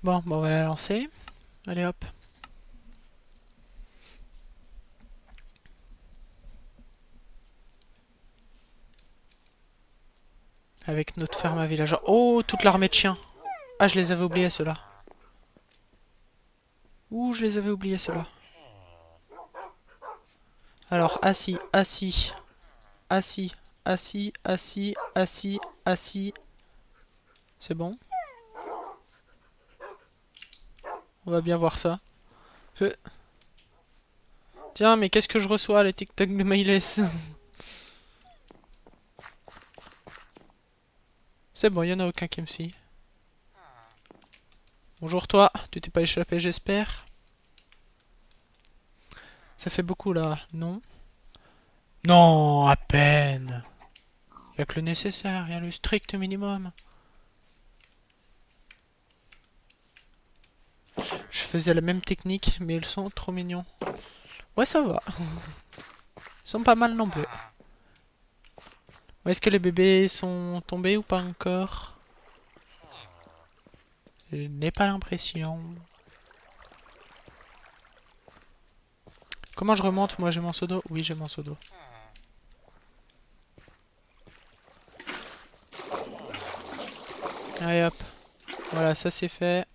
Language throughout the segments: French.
Bon, on va la lancer. Allez hop. Avec notre ferme à villageois. Oh, toute l'armée de chiens. Ah, je les avais oubliés ceux-là. Ouh, je les avais oubliés ceux-là. Alors, assis, assis, assis, assis, assis, assis, assis. C'est bon. On va bien voir ça. Euh. Tiens, mais qu'est-ce que je reçois, les TikTok de Maïles? C'est bon, il y en a aucun qui me suit. Bonjour toi, tu t'es pas échappé, j'espère. Ça fait beaucoup là, non? Non, à peine. Y a que le nécessaire, y a le strict minimum. Je faisais la même technique, mais ils sont trop mignons. Ouais, ça va. Ils sont pas mal non plus. Est-ce que les bébés sont tombés ou pas encore? Je n'ai pas l'impression. Comment je remonte? Moi j'ai mon seau d'eau. Oui, j'ai mon seau d'eau. Allez hop. Voilà, ça c'est fait.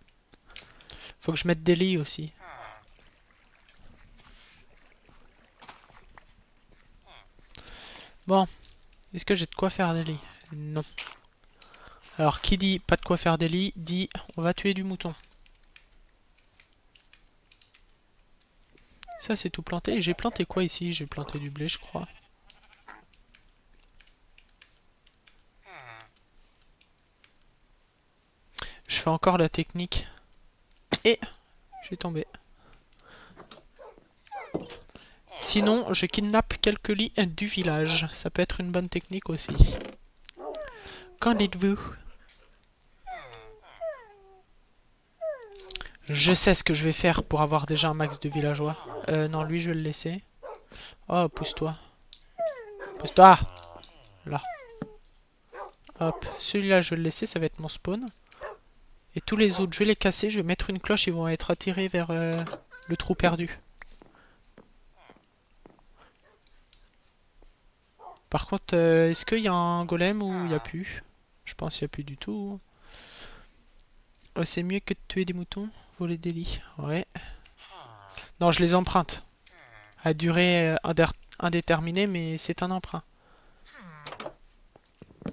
Faut que je mette des lits aussi. Bon, est-ce que j'ai de quoi faire des lits? Non. Alors, qui dit pas de quoi faire des lits, dit on va tuer du mouton. Ça c'est tout planté. Et j'ai planté quoi ici? J'ai planté du blé, je crois. Je fais encore la technique. Et j'ai tombé. Sinon, je kidnappe quelques lits du village. Ça peut être une bonne technique aussi. Qu'en dites-vous? Je sais ce que je vais faire pour avoir déjà un max de villageois. Non, lui, je vais le laisser. Oh, pousse-toi. Pousse-toi! Là. Hop. Celui-là, je vais le laisser, ça va être mon spawn. Et tous les autres, je vais les casser, je vais mettre une cloche, ils vont être attirés vers le trou perdu. Par contre, est-ce qu'il y a un golem ou il n'y a plus? Je pense qu'il n'y a plus du tout. Oh, c'est mieux que de tuer des moutons, voler des lits. Ouais. Non, je les emprunte. À durée indéterminée, mais c'est un emprunt.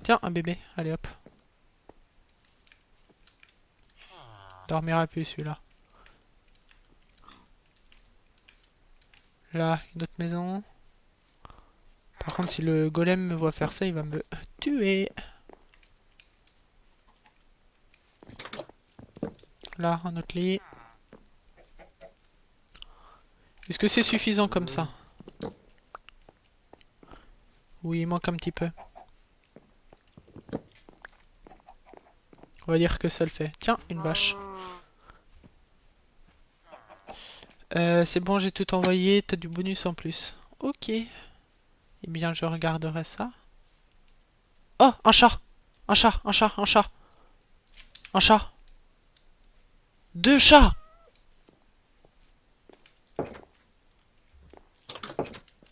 Tiens, un bébé. Allez hop. Dormira plus celui-là. Là, une autre maison. Par contre, si le golem me voit faire ça, il va me tuer. Là, un autre lit. Est-ce que c'est suffisant comme ça? Oui, il manque un petit peu. On va dire que ça le fait. Tiens, une vache. C'est bon, j'ai tout envoyé. T'as du bonus en plus. Ok. Eh bien, je regarderai ça. Oh, un chat! Un chat, un chat, un chat. Un chat. Deux chats!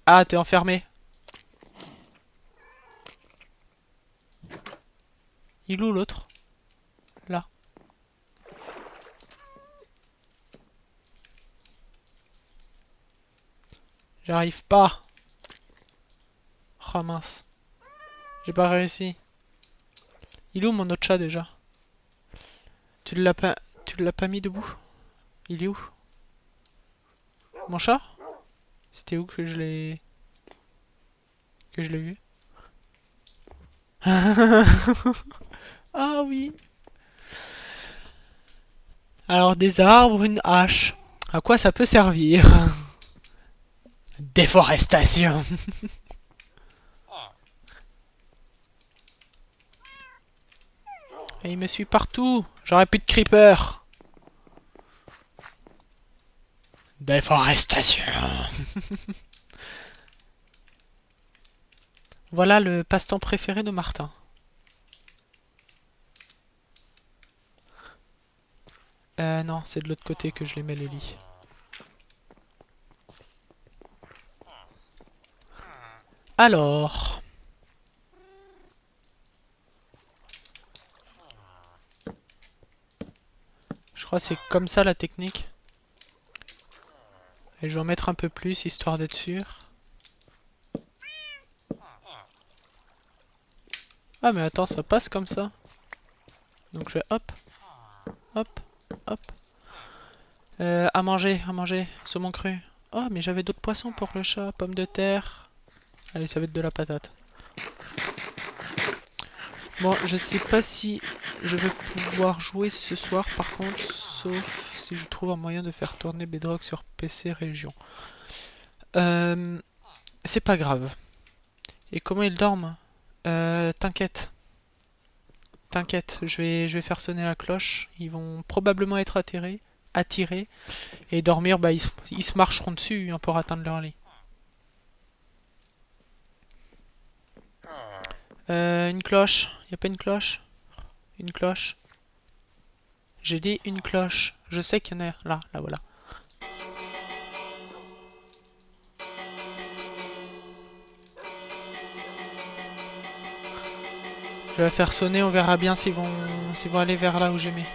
Ah, t'es enfermé. Il est où l'autre? Là. J'arrive pas. Oh mince. J'ai pas réussi. Il est où mon autre chat déjà? Tu l'as pas... Tu l'as pas mis debout? Il est où? Mon chat? C'était où que je l'ai... Que je l'ai vu? Ah oui. Alors des arbres, une hache. À quoi ça peut servir? Déforestation. Et il me suit partout. J'aurais plus de creeper. Déforestation. Voilà le passe-temps préféré de Martin. Non, c'est de l'autre côté que je les mets les lits. Alors... Je crois que c'est comme ça la technique. Et je vais en mettre un peu plus, histoire d'être sûr. Ah mais attends, ça passe comme ça. Donc je vais hop, hop, hop. À manger, saumon cru. Oh mais j'avais d'autres poissons pour le chat, pommes de terre. Allez, ça va être de la patate. Bon, je sais pas si je vais pouvoir jouer ce soir par contre, sauf si je trouve un moyen de faire tourner Bedrock sur PC région. C'est pas grave. Et comment ils dorment? T'inquiète. T'inquiète, je vais faire sonner la cloche. Ils vont probablement être attirés. Et dormir, bah ils se marcheront dessus hein, pour atteindre leur lit. Une cloche. Y a pas une cloche? Une cloche. J'ai dit une cloche. Je sais qu'il y en a. Là, voilà. Je vais la faire sonner, on verra bien s'ils vont aller vers là où j'ai mis.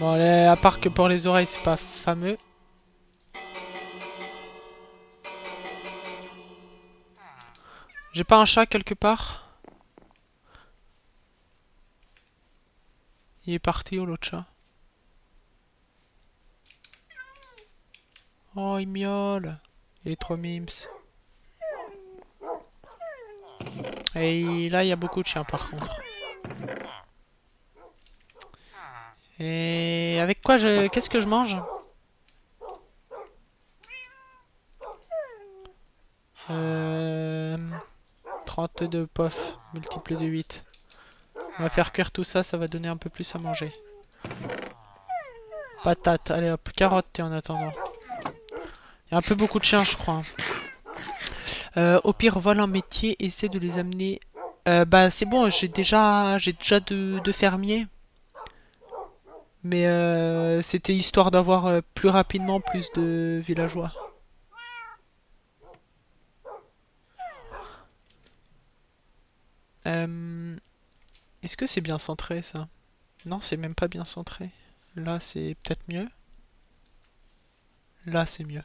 Bon, à part que pour les oreilles, c'est pas fameux. J'ai pas un chat quelque part? Il est parti où l'autre chat? Oh, il miaule. Il est trop mimes. Et là, il y a beaucoup de chiens par contre. Et avec quoi qu'est-ce que je mange? 32 pof, multiple de 8. On va faire cuire tout ça, ça va donner un peu plus à manger. Patate, allez hop, carotte en attendant. Il y a un peu beaucoup de chiens, je crois. Au pire, vole un métier, essaie de les amener. Bah c'est bon, j'ai déjà deux fermiers. Mais c'était histoire d'avoir plus rapidement plus de villageois. Est-ce que c'est bien centré ça? Non, c'est même pas bien centré. Là, c'est peut-être mieux. Là, c'est mieux.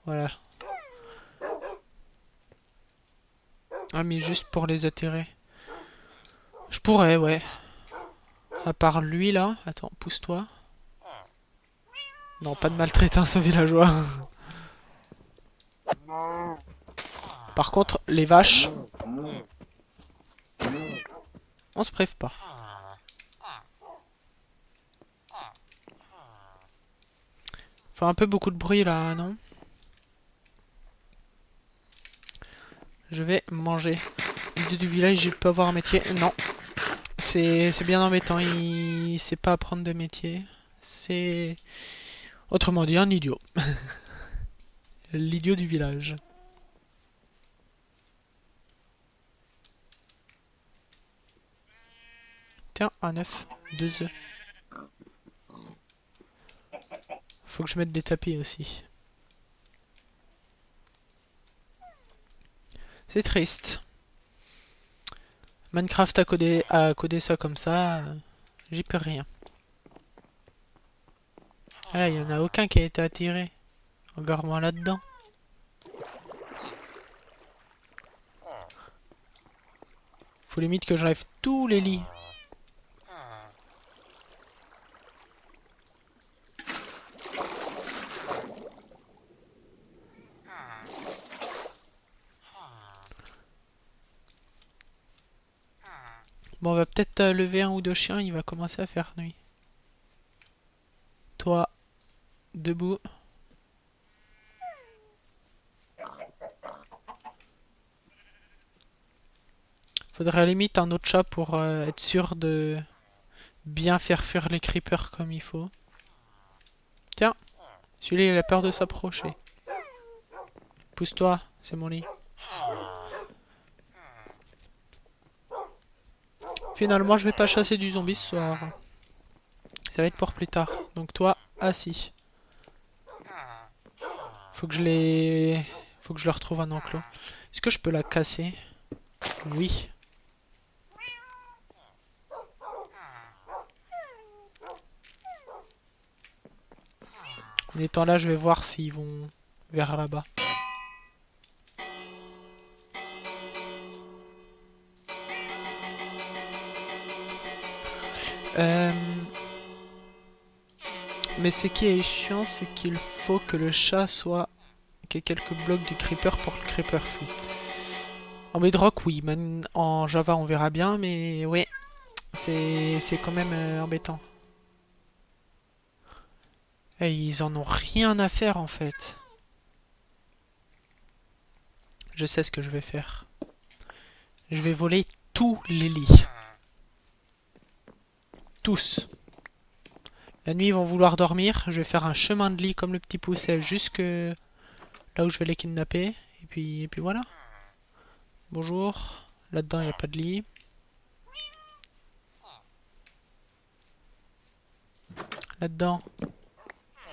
Voilà. Ah, mais juste pour les atterrer. Je pourrais, ouais. À part lui, là. Attends, pousse-toi. Non, pas de maltraitance aux villageois. Par contre, les vaches... On se prive pas. Fait un peu beaucoup de bruit, là, non? Je vais manger. L'idée du village, je peux avoir un métier. Non. C'est bien embêtant. Il sait pas apprendre de métier. C'est... Autrement dit, un idiot. L'idiot du village. Tiens, un œuf. 2 œufs. Faut que je mette des tapis aussi. C'est triste. Minecraft a codé ça comme ça. J'y peux rien. Ah là, il y en a aucun qui a été attiré. Encore moins là-dedans. Faut limite que j'enlève tous les lits. Bon, on va peut-être lever un ou deux chiens, il va commencer à faire nuit. Toi, debout. Faudrait à la limite un autre chat pour être sûr de bien faire fuir les creepers comme il faut. Tiens, celui-là il a peur de s'approcher. Pousse-toi, c'est mon lit. Finalement, je vais pas chasser du zombie ce soir. Ça va être pour plus tard. Donc toi, assis. Faut que je les... Faut que je leur trouve un enclos. Est-ce que je peux la casser? Oui. En étant là, je vais voir s'ils vont vers là-bas. Mais ce qui est chiant, c'est qu'il faut que le chat soit... qu'il y ait quelques blocs du creeper pour que le creeper fuit. En bedrock, oui. En Java, on verra bien, mais ouais. C'est quand même embêtant. Et ils en ont rien à faire, en fait. Je sais ce que je vais faire. Je vais voler tous les lits. Tous. La nuit, ils vont vouloir dormir. Je vais faire un chemin de lit comme le petit pousset jusque là où je vais les kidnapper. Et puis voilà. Bonjour. Là-dedans, il n'y a pas de lit. Là-dedans,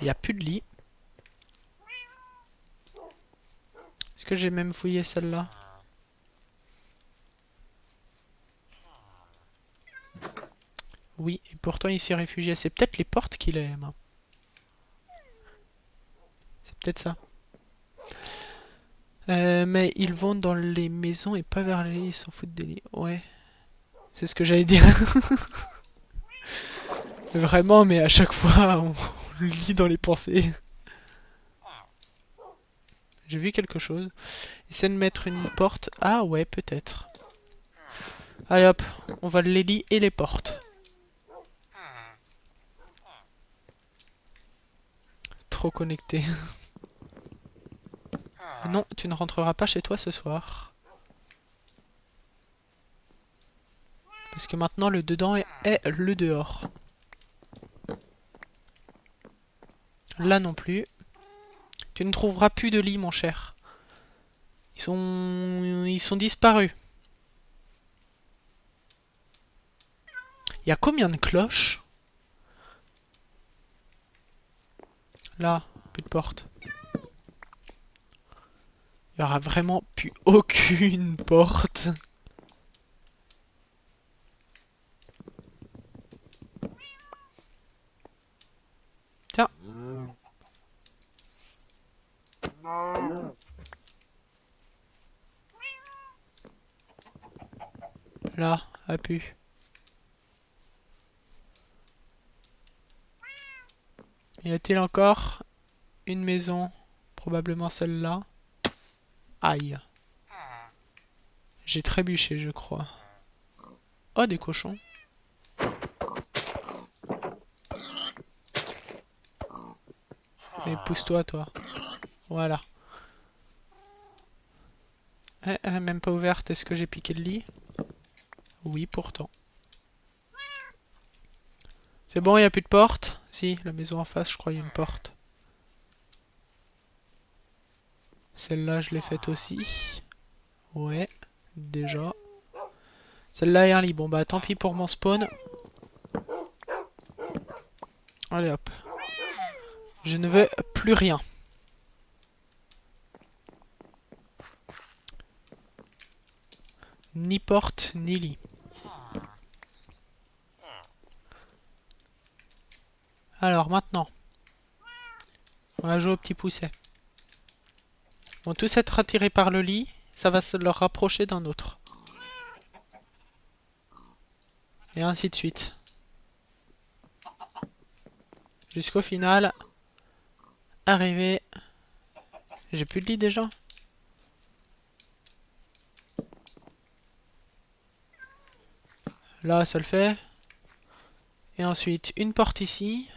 il n'y a plus de lit. Est-ce que j'ai même fouillé celle-là? Oui, et pourtant il s'est réfugié. C'est peut-être les portes qu'il aime. C'est peut-être ça. Mais ils vont dans les maisons et pas vers les lits. Ils s'en foutent des lits. Ouais, c'est ce que j'allais dire. Vraiment, mais à chaque fois, on le lit dans les pensées. J'ai vu quelque chose. Essaie de mettre une porte. Ah ouais, peut-être. Allez hop, on va les lits et les portes. Trop connecté. Non, tu ne rentreras pas chez toi ce soir. Parce que maintenant le dedans est le dehors. Là non plus. Tu ne trouveras plus de lit, mon cher. Ils sont disparus. Il y a combien de cloches? Là, plus de porte. Il y aura vraiment plus aucune porte. Tiens. Là, a pu. Y a-t-il encore une maison? Probablement celle-là. Aïe. J'ai trébuché, je crois. Oh, des cochons. Mais pousse-toi, toi. Voilà. Même pas ouverte. Est-ce que j'ai piqué le lit? Oui, pourtant. C'est bon, il n'y a plus de porte? Si, la maison en face, je crois, il y a une porte. Celle-là, je l'ai faite aussi. Ouais, déjà. Celle-là est un lit. Bon, bah tant pis pour mon spawn. Allez hop. Je ne veux plus rien. Ni porte, ni lit. Alors maintenant, on va jouer au petit pousset. Ils vont tous être attirés par le lit. Ça va se leur rapprocher d'un autre. Et ainsi de suite. Jusqu'au final. Arrivé. J'ai plus de lit déjà. Là, ça le fait. Et ensuite, une porte ici.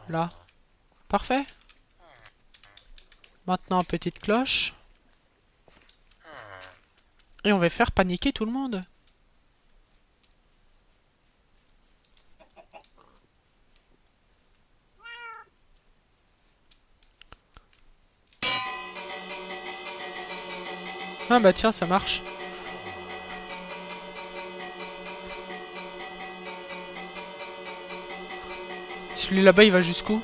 Là. Parfait. Maintenant, petite cloche. Et on va faire paniquer tout le monde. Ah bah tiens, ça marche. Celui là-bas, il va jusqu'où?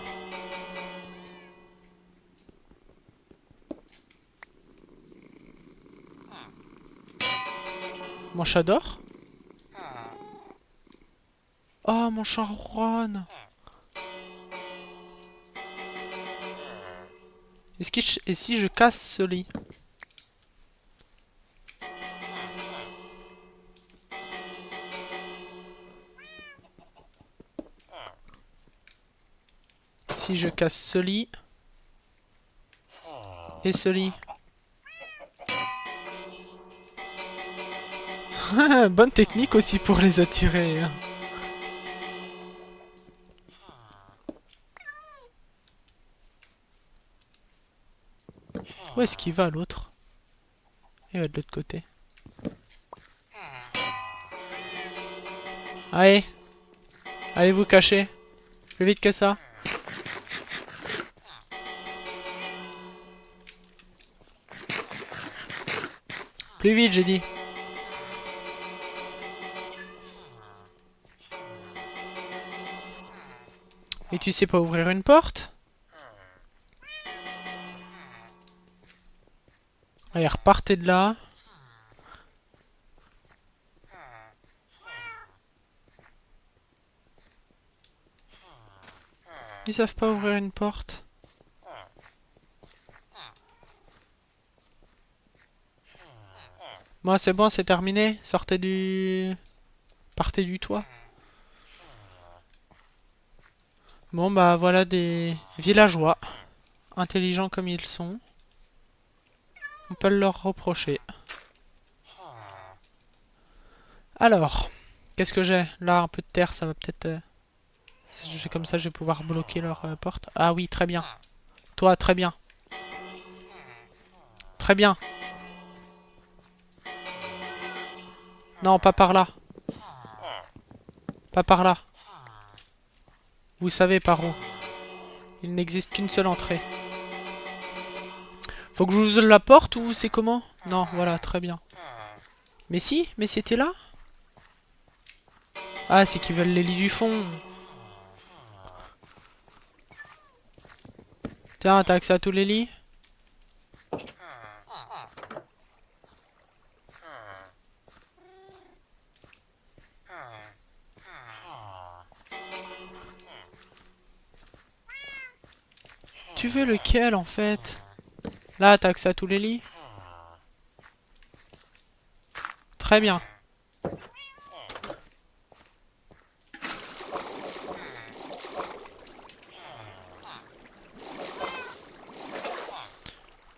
Mon chat dort? Oh, mon chat ronronne. Et si je casse ce lit? Si je casse ce lit et ce lit. Bonne technique aussi pour les attirer. Hein. Où est-ce qu'il va l'autre? Il va de l'autre côté. Allez, allez vous cacher. Plus vite que ça. Plus vite, j'ai dit. Et tu sais pas ouvrir une porte? Allez, repartez de là. Ils savent pas ouvrir une porte. Bon, c'est bon, c'est terminé. Sortez du... Partez du toit. Bon, bah voilà des villageois. Intelligents comme ils sont. On peut leur reprocher. Alors, qu'est-ce que j'ai? Là, un peu de terre, ça va peut-être... si je fais comme ça, je vais pouvoir bloquer leur porte. Ah oui, très bien. Toi, très bien. Très bien. Non, pas par là. Pas par là. Vous savez par où. Il n'existe qu'une seule entrée. Faut que je vous ouvre la porte ou c'est comment? Non, voilà, très bien. Mais si, mais c'était là. Ah, c'est qu'ils veulent les lits du fond. Tiens, t'as accès à tous les lits? Tu veux lequel en fait? Là, t'as accès à tous les lits? Très bien.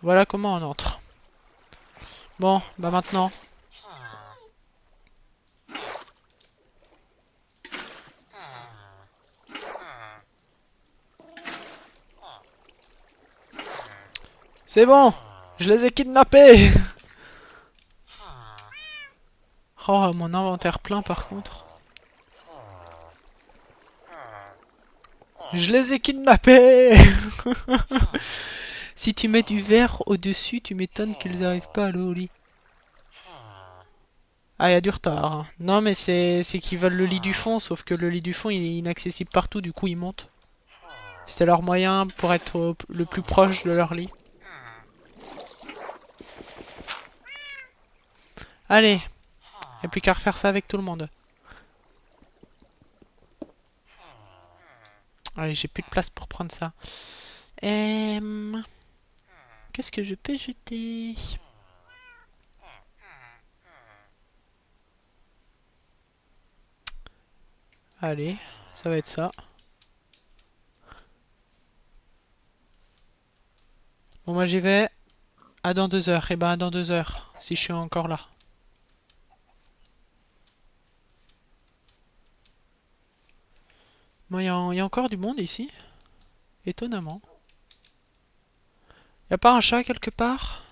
Voilà comment on entre. Bon, bah maintenant. C'est bon, je les ai kidnappés. Oh, mon inventaire plein par contre. Je les ai kidnappés. Si tu mets du verre au-dessus, tu m'étonnes qu'ils n'arrivent pas à aller au lit. Ah, il y a du retard. Hein. Non, mais c'est qu'ils veulent le lit du fond, sauf que le lit du fond, il est inaccessible partout, du coup, ils montent. C'était leur moyen pour être le plus proche de leur lit. Allez, et plus qu'à refaire ça avec tout le monde. Allez, j'ai plus de place pour prendre ça. Qu'est-ce que je peux jeter? Allez, ça va être ça. Bon, moi j'y vais. À dans 2 heures. Et ben à dans 2 heures, si je suis encore là. Bon, y a encore du monde ici. Étonnamment. Y a pas un chat quelque part?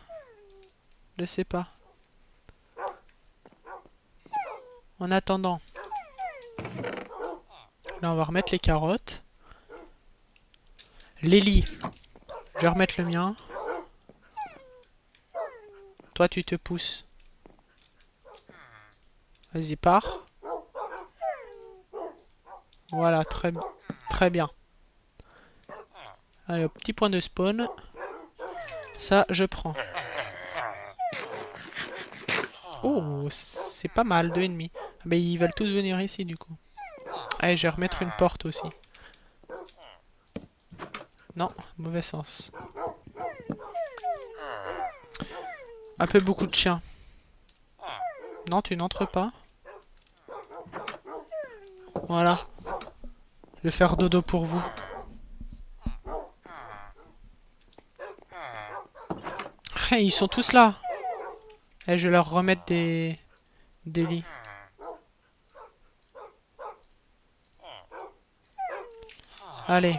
Je sais pas. En attendant. Là, on va remettre les carottes. Les lits. Je vais remettre le mien. Toi, tu te pousses. Vas-y, pars. Voilà, très bien. Allez, au petit point de spawn. Ça, je prends. Oh, c'est pas mal, 2,5. Mais ils veulent tous venir ici, du coup. Allez, je vais remettre une porte aussi. Non, mauvais sens. Un peu beaucoup de chiens. Non, tu n'entres pas. Voilà. Je vais faire dodo pour vous. Hey, ils sont tous là. Et je vais leur remettre des lits. Allez.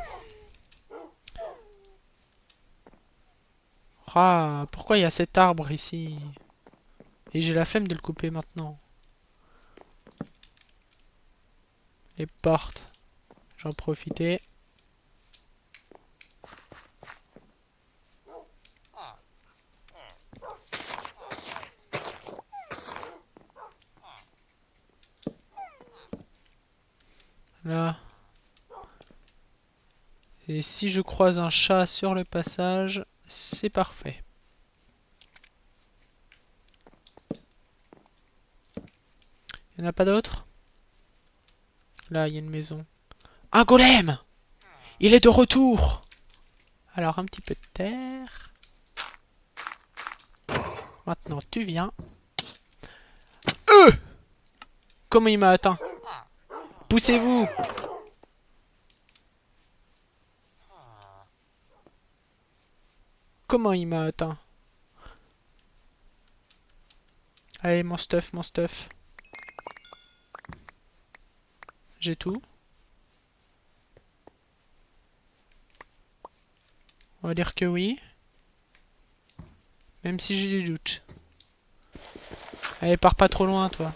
Ah, pourquoi il y a cet arbre ici? Et j'ai la flemme de le couper maintenant. Les portes. J'en profitais. Là. Et si je croise un chat sur le passage, c'est parfait. Il n'y en a pas d'autres? Là, il y a une maison. Un golem! Il est de retour! Alors, un petit peu de terre. Maintenant, tu viens. Comment il m'a atteint? Poussez-vous! Comment il m'a atteint? Allez, mon stuff, mon stuff. J'ai tout. On va dire que oui. Même si j'ai des doutes. Allez, pars pas trop loin, toi.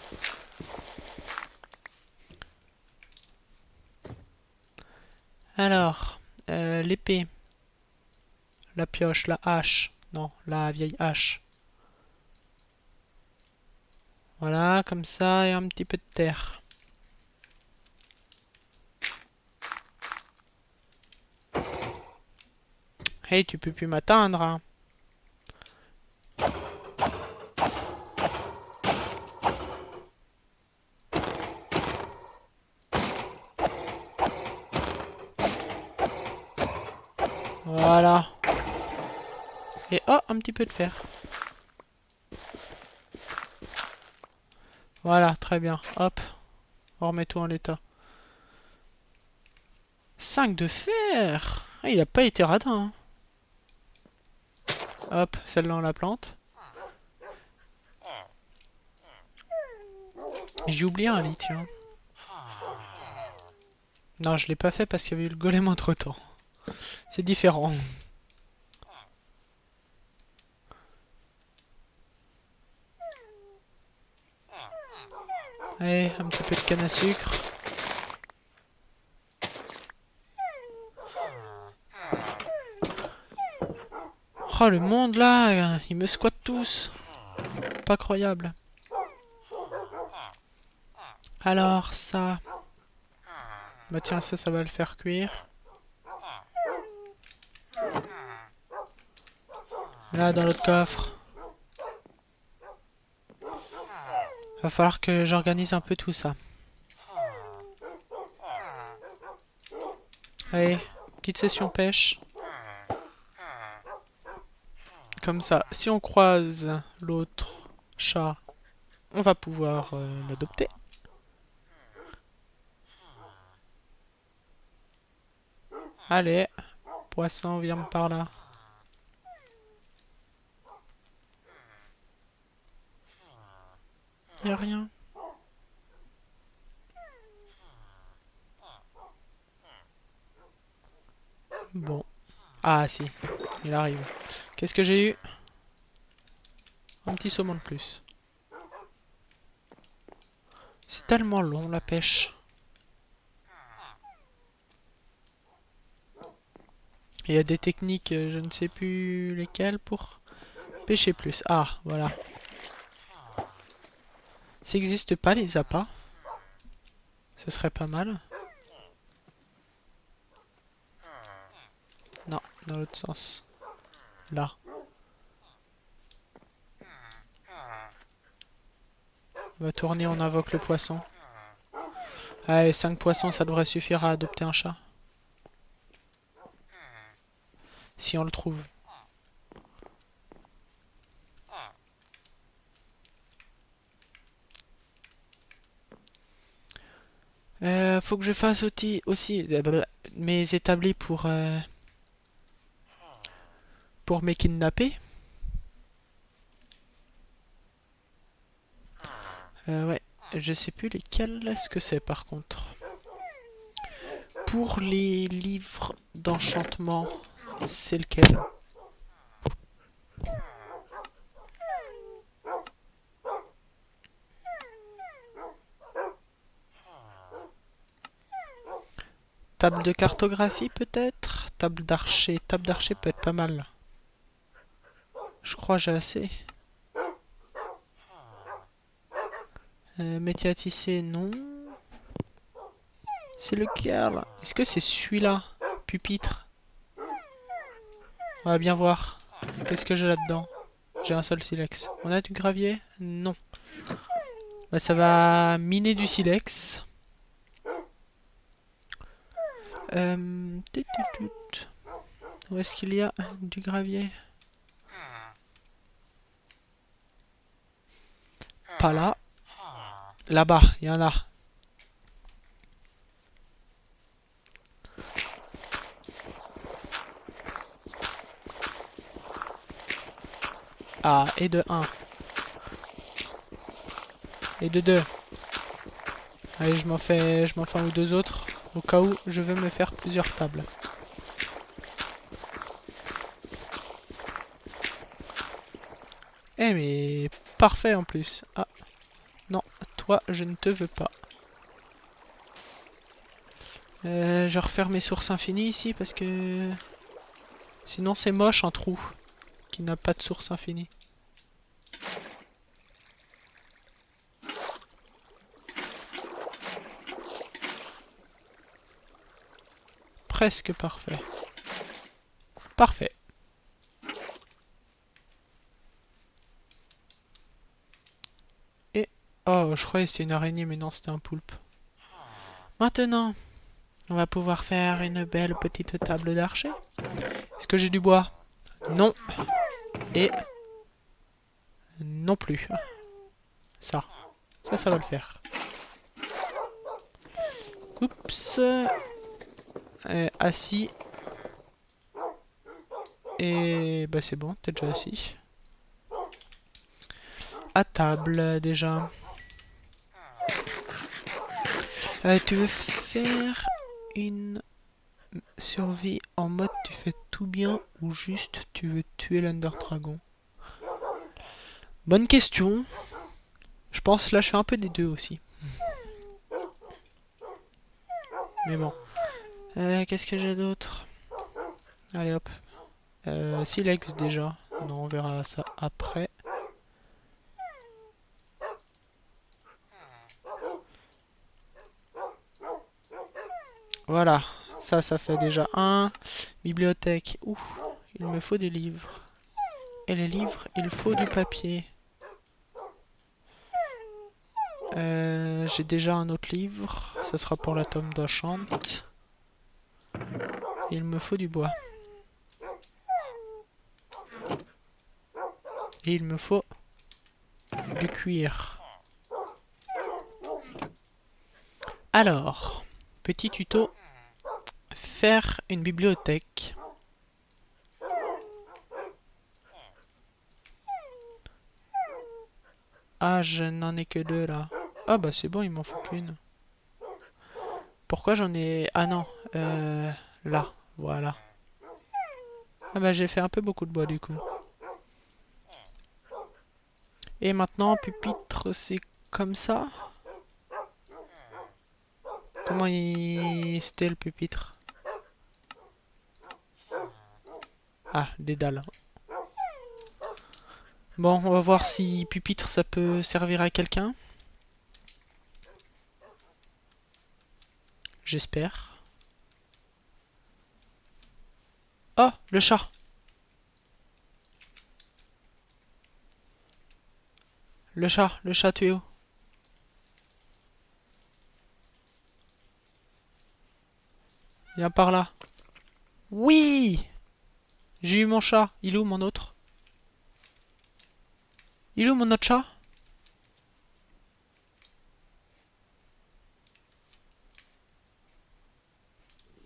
Alors, l'épée. La pioche, la hache. Non, la vieille hache. Voilà, comme ça, et un petit peu de terre. Hey, tu peux plus m'atteindre, hein. Voilà. Et oh, un petit peu de fer. Voilà, très bien. Hop. On remet tout en l'état. 5 de fer. Ah, il a pas été radin, hein. Hop, celle-là on la plante. Et j'ai oublié un lit, tiens. Non, je l'ai pas fait parce qu'il y avait eu le golem entre temps. C'est différent. Allez, un petit peu de canne à sucre. Oh, le monde là, ils me squattent tous. Pas croyable. Alors, ça. Bah tiens, ça va le faire cuire. Là, dans l'autre coffre. Va falloir que j'organise un peu tout ça. Allez, petite session pêche. Comme ça, si on croise l'autre chat, on va pouvoir l'adopter. Allez, poisson, viens par là. Y a rien. Bon. Ah si, il arrive. Qu'est-ce que j'ai eu? Un petit saumon de plus. C'est tellement long la pêche. Il y a des techniques, je ne sais plus lesquelles, pour Pêcher plus. Ah, voilà. Ça n'existe pas les appâts. Ce serait pas mal. Non, dans l'autre sens. Là. On va tourner, on invoque le poisson. Allez, 5 poissons, ça devrait suffire à adopter un chat. Si on le trouve. Faut que je fasse aussi mes établis pour mes kidnappés. Ouais, je sais plus lesquels est-ce que c'est par contre. Pour les livres d'enchantement, c'est lequel? Table de cartographie peut-être? Table d'archer. Table d'archer peut être pas mal. Je crois j'ai assez. Métier à tisser, non. C'est lequel? Est-ce que c'est celui-là? Pupitre. On va bien voir. Qu'est-ce que j'ai là-dedans? J'ai un seul silex. On a du gravier? Non. Bah, ça va miner du silex. Où est-ce qu'il y a du gravier? Pas là. Là-bas, il y en a. Ah, et de 1. Et de 2. Allez, je m'en fais un ou deux autres. Au cas où je veux me faire plusieurs tables. Eh mais parfait en plus. Ah, non, toi je ne te veux pas. Je refaire mes sources infinies ici parce que... Sinon c'est moche un trou qui n'a pas de source infinie. Presque parfait. Parfait. Et... Oh, je croyais que c'était une araignée, mais non, c'était un poulpe. Maintenant, on va pouvoir faire une belle petite table d'archer. Est-ce que j'ai du bois? Non. Et... non plus. Ça. Ça va le faire. Oups. Assis. Et bah c'est bon, t'es déjà assis. À table déjà. Tu veux faire une survie en mode tu fais tout bien ou juste tu veux tuer l'Under Dragon? Bonne question. Je pense là je fais un peu des deux aussi. Mais bon. Qu'est-ce que j'ai d'autre? Allez hop. Silex déjà. Non, on verra ça après. Voilà. Ça fait déjà un. Bibliothèque. Ouh, il me faut des livres. Et les livres, il faut du papier. J'ai déjà un autre livre. Ça sera pour la tome d'Enchant. Il me faut du bois. Et il me faut du cuir. Alors, petit tuto. Faire une bibliothèque. Ah, je n'en ai que deux là. Ah bah c'est bon, il m'en faut qu'une. Pourquoi j'en ai... Ah non, là, voilà. Ah bah j'ai fait un peu beaucoup de bois du coup. Et maintenant, pupitre, c'est comme ça. Comment c'était le pupitre? Ah, des dalles. Bon, on va voir si pupitre ça peut servir à quelqu'un. J'espère. Oh, le chat. Le chat, tu es où? Viens par là. Oui! J'ai eu mon chat. Il est où mon autre? Il est où mon autre chat?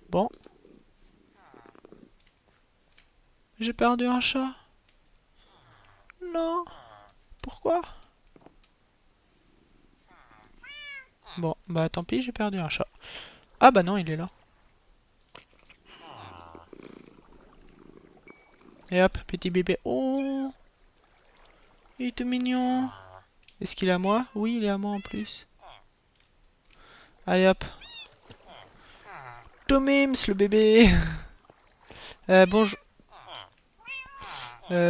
Bon. J'ai perdu un chat. Non. Pourquoi? Bon, bah tant pis, j'ai perdu un chat. Ah bah non, il est là. Et hop, petit bébé. Oh! Il est tout mignon. Est-ce qu'il est à moi? Oui, il est à moi en plus. Allez hop. Tomims, le bébé. Bonjour.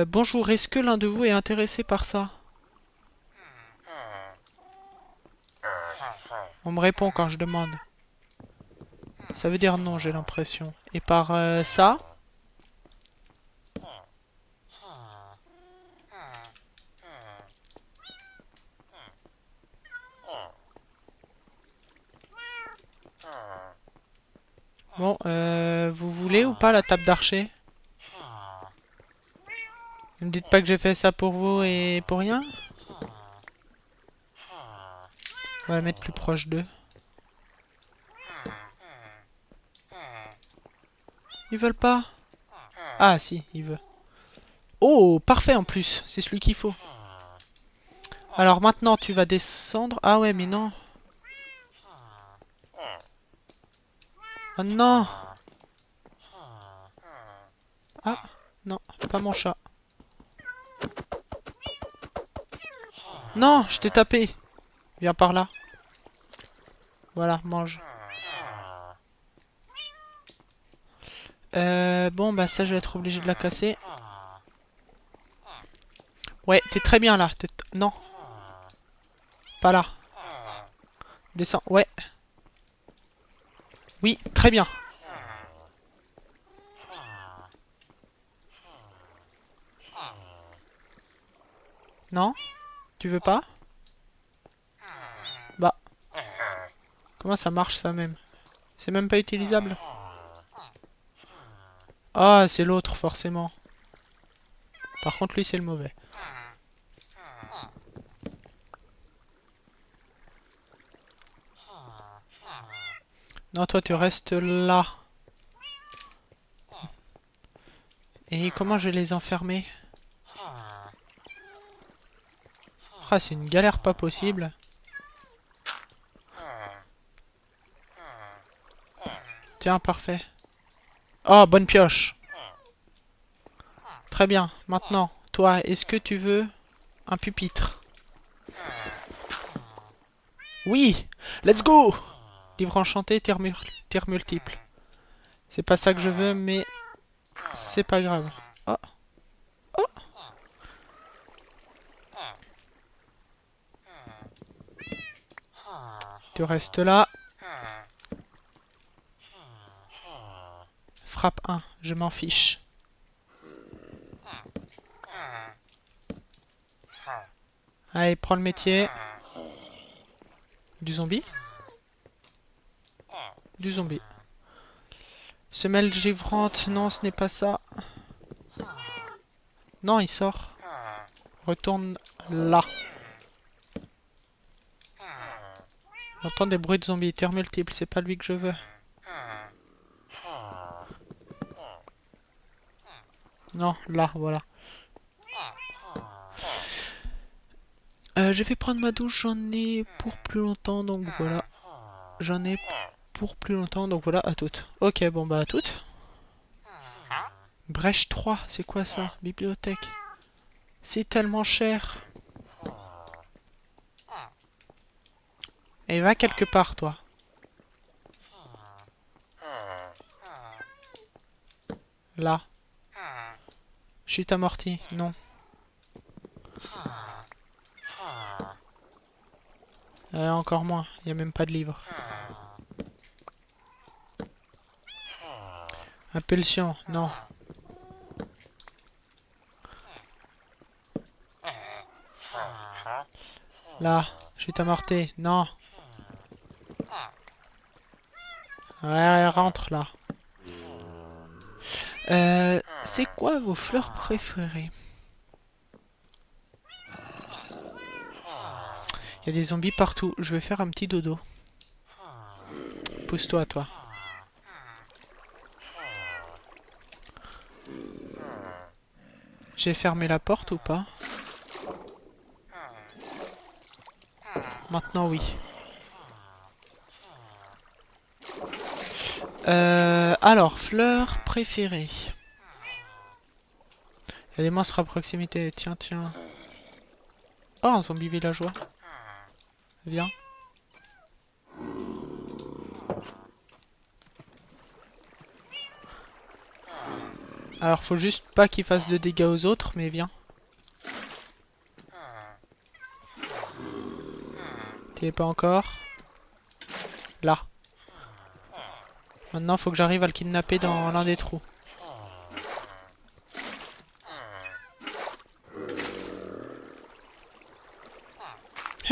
Bonjour, est-ce que l'un de vous est intéressé par ça? On me répond quand je demande. Ça veut dire non, j'ai l'impression. Et par ça? Bon, vous voulez ou pas la table d'archer? Ne me dites pas que j'ai fait ça pour vous et pour rien? On va la mettre plus proche d'eux. Ils veulent pas? Ah si, ils veulent. Oh, parfait en plus, c'est celui qu'il faut. Alors maintenant tu vas descendre. Ah ouais, mais non. Oh non. Ah, non, pas mon chat. Non, je t'ai tapé. Viens par là. Voilà, mange. Bon, bah ça, je vais être obligé de la casser. Ouais, t'es très bien là. Non, pas là. Descends, ouais. Oui, très bien. Non? Tu veux pas? Bah, comment ça marche ça même? C'est même pas utilisable. Ah, c'est l'autre, forcément. Par contre, lui, c'est le mauvais. Non, toi, tu restes là. Et comment je vais les enfermer? Ah, c'est une galère pas possible. Tiens, parfait. Oh, bonne pioche. Très bien. Maintenant, toi, est-ce que tu veux un pupitre? Oui! Let's go! Livre enchanté, terre multiple. C'est pas ça que je veux, mais c'est pas grave. Oh, oh! Tu restes là. Frappe 1, je m'en fiche. Allez, prends le métier. Du zombie? Du zombie. Semelle givrante, non, ce n'est pas ça. Non, il sort. Retourne là. J'entends des bruits de zombies. Terre multiple, c'est pas lui que je veux. Non, là, voilà. Je vais prendre ma douche, j'en ai pour plus longtemps, donc voilà. J'en ai pour plus longtemps, donc voilà, à toutes. Ok, bon bah à toutes. Brèche 3, c'est quoi ça? Bibliothèque. C'est tellement cher. Et va quelque part, toi. Là. Chute amortie, non. Encore moins, il n'y a même pas de livre. Impulsion, non. Là, je t'ai amorté, non. Ouais, rentre là. C'est quoi vos fleurs préférées? Il y a des zombies partout. Je vais faire un petit dodo. Pousse-toi, toi. J'ai fermé la porte ou pas? Maintenant, oui. Alors, fleurs préférées. Il y a des monstres à proximité. Tiens, tiens. Oh, un zombie villageois. Viens. Alors, faut juste pas qu'il fasse de dégâts aux autres, mais viens. T'y es pas encore. Là. Maintenant, faut que j'arrive à le kidnapper dans l'un des trous.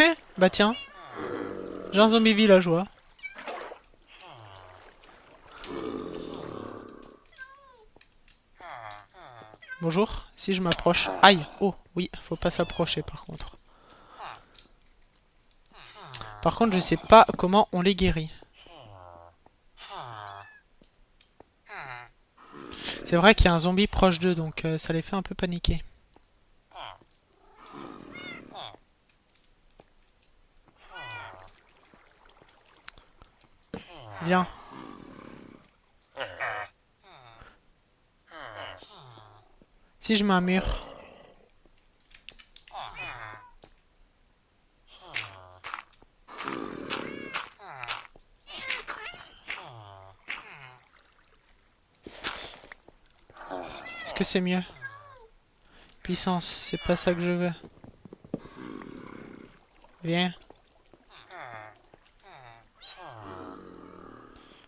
Hein? Bah tiens. J'ai un zombie villageois. Bonjour. Si je m'approche... Aïe! Oh, oui. Faut pas s'approcher, par contre. Par contre, je sais pas comment on les guérit. C'est vrai qu'il y a un zombie proche d'eux, donc ça les fait un peu paniquer. Viens. Si je mets un mur... Est-ce que c'est mieux? Puissance, c'est pas ça que je veux. Viens.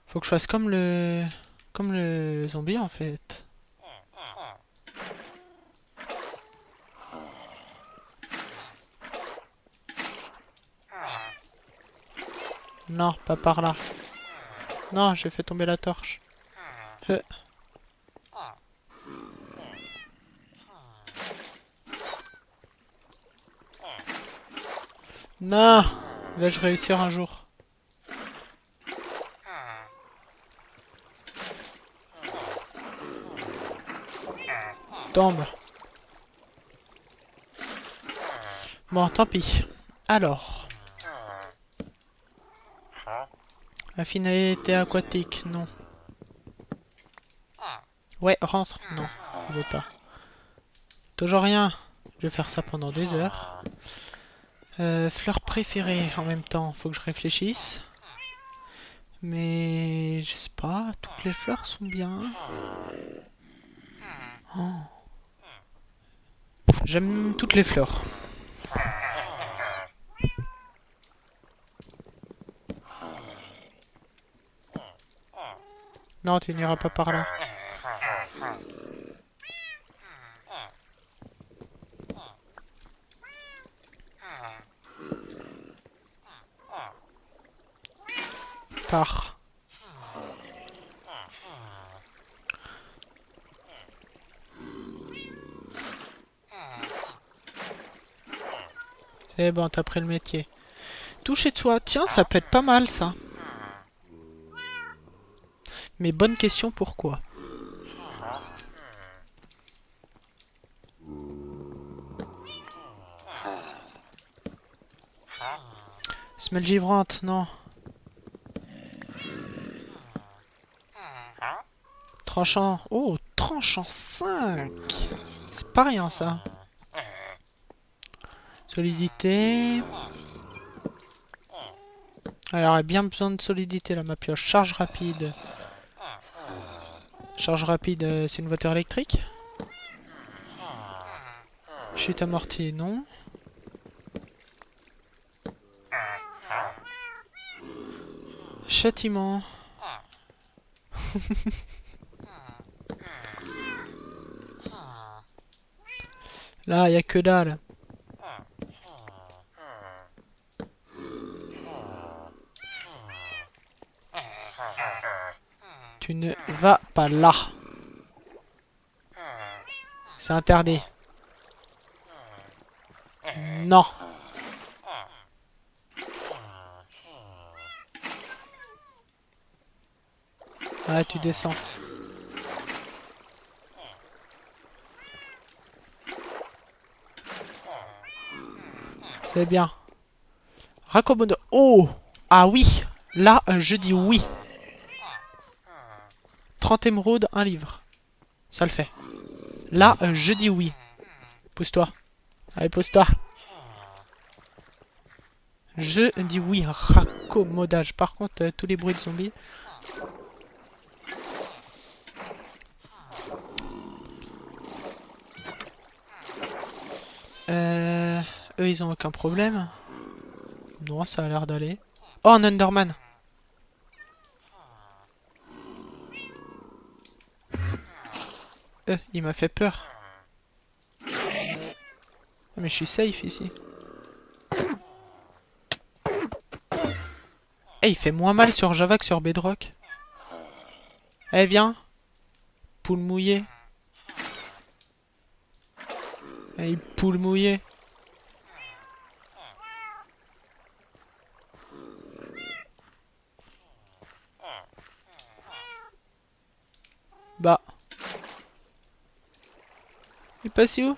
Faut que je fasse comme le... Comme le zombie, en fait. Non, pas par là. Non, j'ai fait tomber la torche. Non! Vais-je réussir un jour? Tombe. Bon, tant pis. Alors. Affinité aquatique, non. Ouais, rentre. Non, je veux pas. Toujours rien. Je vais faire ça pendant des heures. Fleur préférée en même temps. Faut que je réfléchisse. Mais je sais pas, toutes les fleurs sont bien. Oh. J'aime toutes les fleurs. Non, tu n'iras pas par là. Pars. C'est bon, t'as pris le métier. Toucher de soi. Tiens, ça peut être pas mal, ça. Mais bonne question, pourquoi? Semelle givrante, non. Tranchant. Oh, tranchant 5. C'est pas rien, ça. Solidité. Alors, elle a bien besoin de solidité, là, ma pioche. Charge rapide. Charge rapide, c'est une voiture électrique. Chute amortie, non. Châtiment. Là, y a que dalle. Tu ne vas pas là. C'est interdit. Non. Là, tu descends. C'est bien. Raccommode. Oh! Ah oui! Là, je dis oui. 30 émeraudes, un livre. Ça le fait. Là, je dis oui. Pousse-toi. Allez, pousse-toi. Je dis oui. Raccommodage. Par contre, tous les bruits de zombies. Eux, ils ont aucun problème. Non, ça a l'air d'aller. Oh, un Enderman. Il m'a fait peur. Mais je suis safe ici. Il fait moins mal sur Java que sur Bedrock. Viens. Poule mouillée. Poule mouillée. Bah. Il est passé où?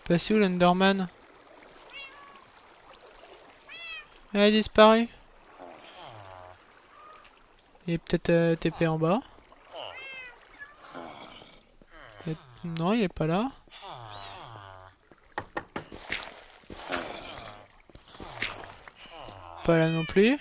Passé où l'Enderman? Il a disparu. Il est peut-être TP en bas. Non, il est pas là. Pas là non plus.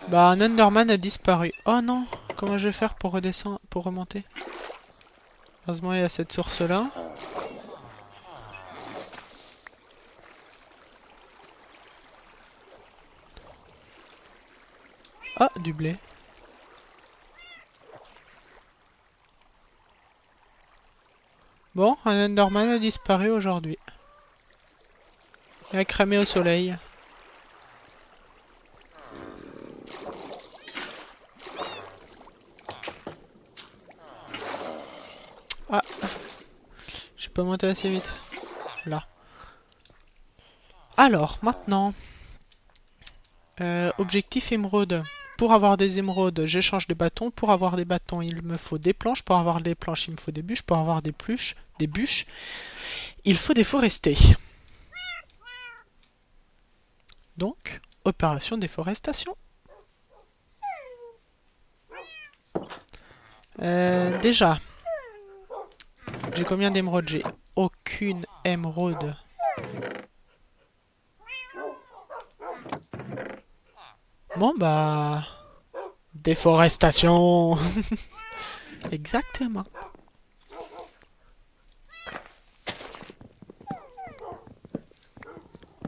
Bah, un Enderman a disparu. Oh non! Comment je vais faire pour redescendre, pour remonter? Heureusement, il y a cette source-là. Ah, du blé. Bon, un Enderman a disparu aujourd'hui. Il a cramé au soleil. Ah, j'ai pas monté assez vite. Là. Alors, maintenant. Objectif émeraude. Pour avoir des émeraudes, j'échange des bâtons. Pour avoir des bâtons, il me faut des planches. Pour avoir des planches, il me faut des bûches. Pour avoir des bûches, il faut déforester. Donc, opération déforestation. Déjà, j'ai combien d'émeraudes? J'ai aucune émeraude. Bon bah... Déforestation. Exactement.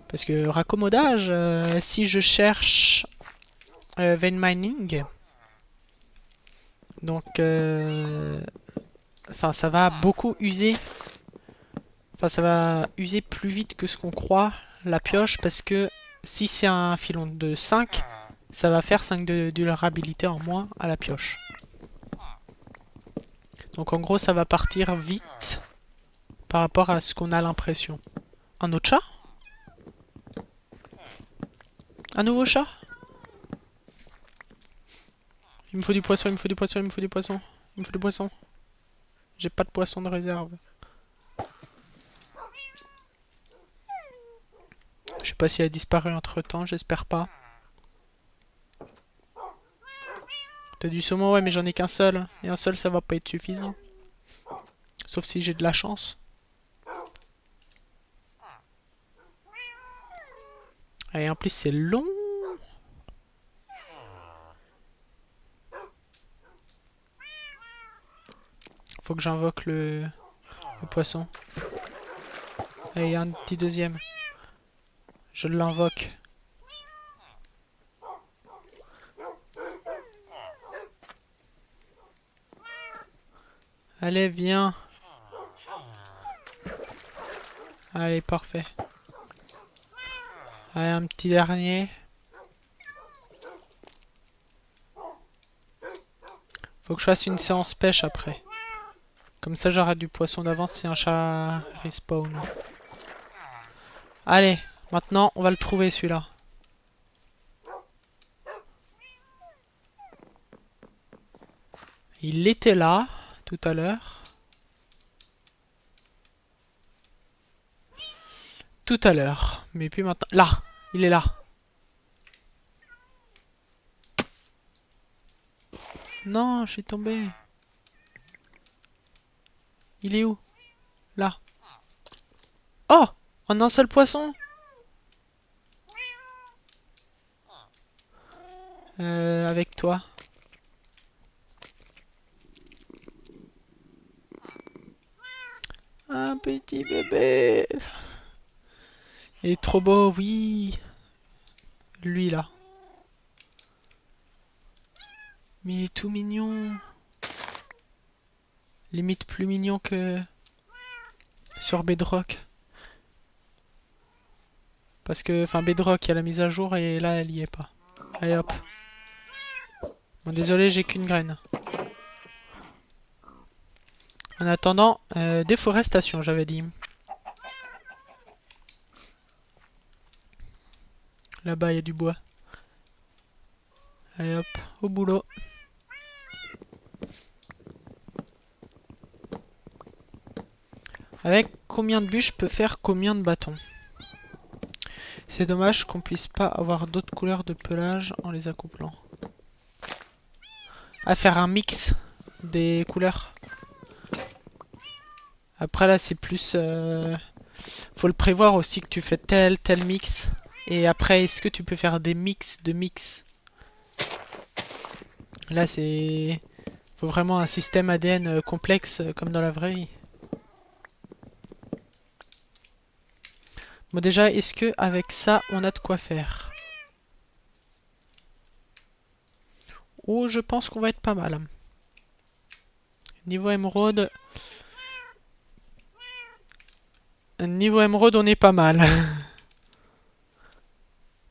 Parce que raccommodage, si je cherche vein mining, donc enfin ça va beaucoup user. Enfin ça va user plus vite que ce qu'on croit la pioche, parce que si c'est un filon de 5, ça va faire 5 de durabilité en moins à la pioche. Donc en gros ça va partir vite par rapport à ce qu'on a l'impression. Un autre chat? Un nouveau chat? Il me faut du poisson, il me faut du poisson, il me faut du poisson. Il me faut du poisson. J'ai pas de poisson de réserve. Je sais pas si elle a disparu entre temps, j'espère pas. T'as du saumon, ouais, mais j'en ai qu'un seul. Et un seul, ça va pas être suffisant. Sauf si j'ai de la chance. Et en plus, c'est long. Faut que j'invoque le poisson. Et un petit deuxième. Je l'invoque. Allez, viens. Allez, parfait. Allez, un petit dernier. Faut que je fasse une séance pêche après. Comme ça, j'aurai du poisson d'avance si un chat respawn. Allez, maintenant, on va le trouver celui-là. Il était là, tout à l'heure. Tout à l'heure. Mais puis maintenant... Là! Il est là. Non, je suis tombé. Il est où? Là. Oh! En un seul poisson? Avec toi. Un petit bébé. Il est trop beau, oui. Lui, là. Mais il est tout mignon. Limite plus mignon que sur Bedrock. Parce que, enfin, Bedrock, il y a la mise à jour et là, elle y est pas. Allez hop. Bon, désolé, j'ai qu'une graine. En attendant, déforestation, j'avais dit. Là-bas, il y a du bois. Allez hop, au boulot. Avec combien de bûches je peux faire combien de bâtons? C'est dommage qu'on puisse pas avoir d'autres couleurs de pelage en les accouplant. À faire un mix des couleurs. Après là c'est plus... faut le prévoir aussi que tu fais tel mix. Et après est-ce que tu peux faire des mix de mix? Là c'est... Faut vraiment un système ADN complexe comme dans la vraie vie. Bon déjà, est-ce que avec ça, on a de quoi faire? Oh, je pense qu'on va être pas mal. Niveau émeraude... Niveau émeraude, on est pas mal.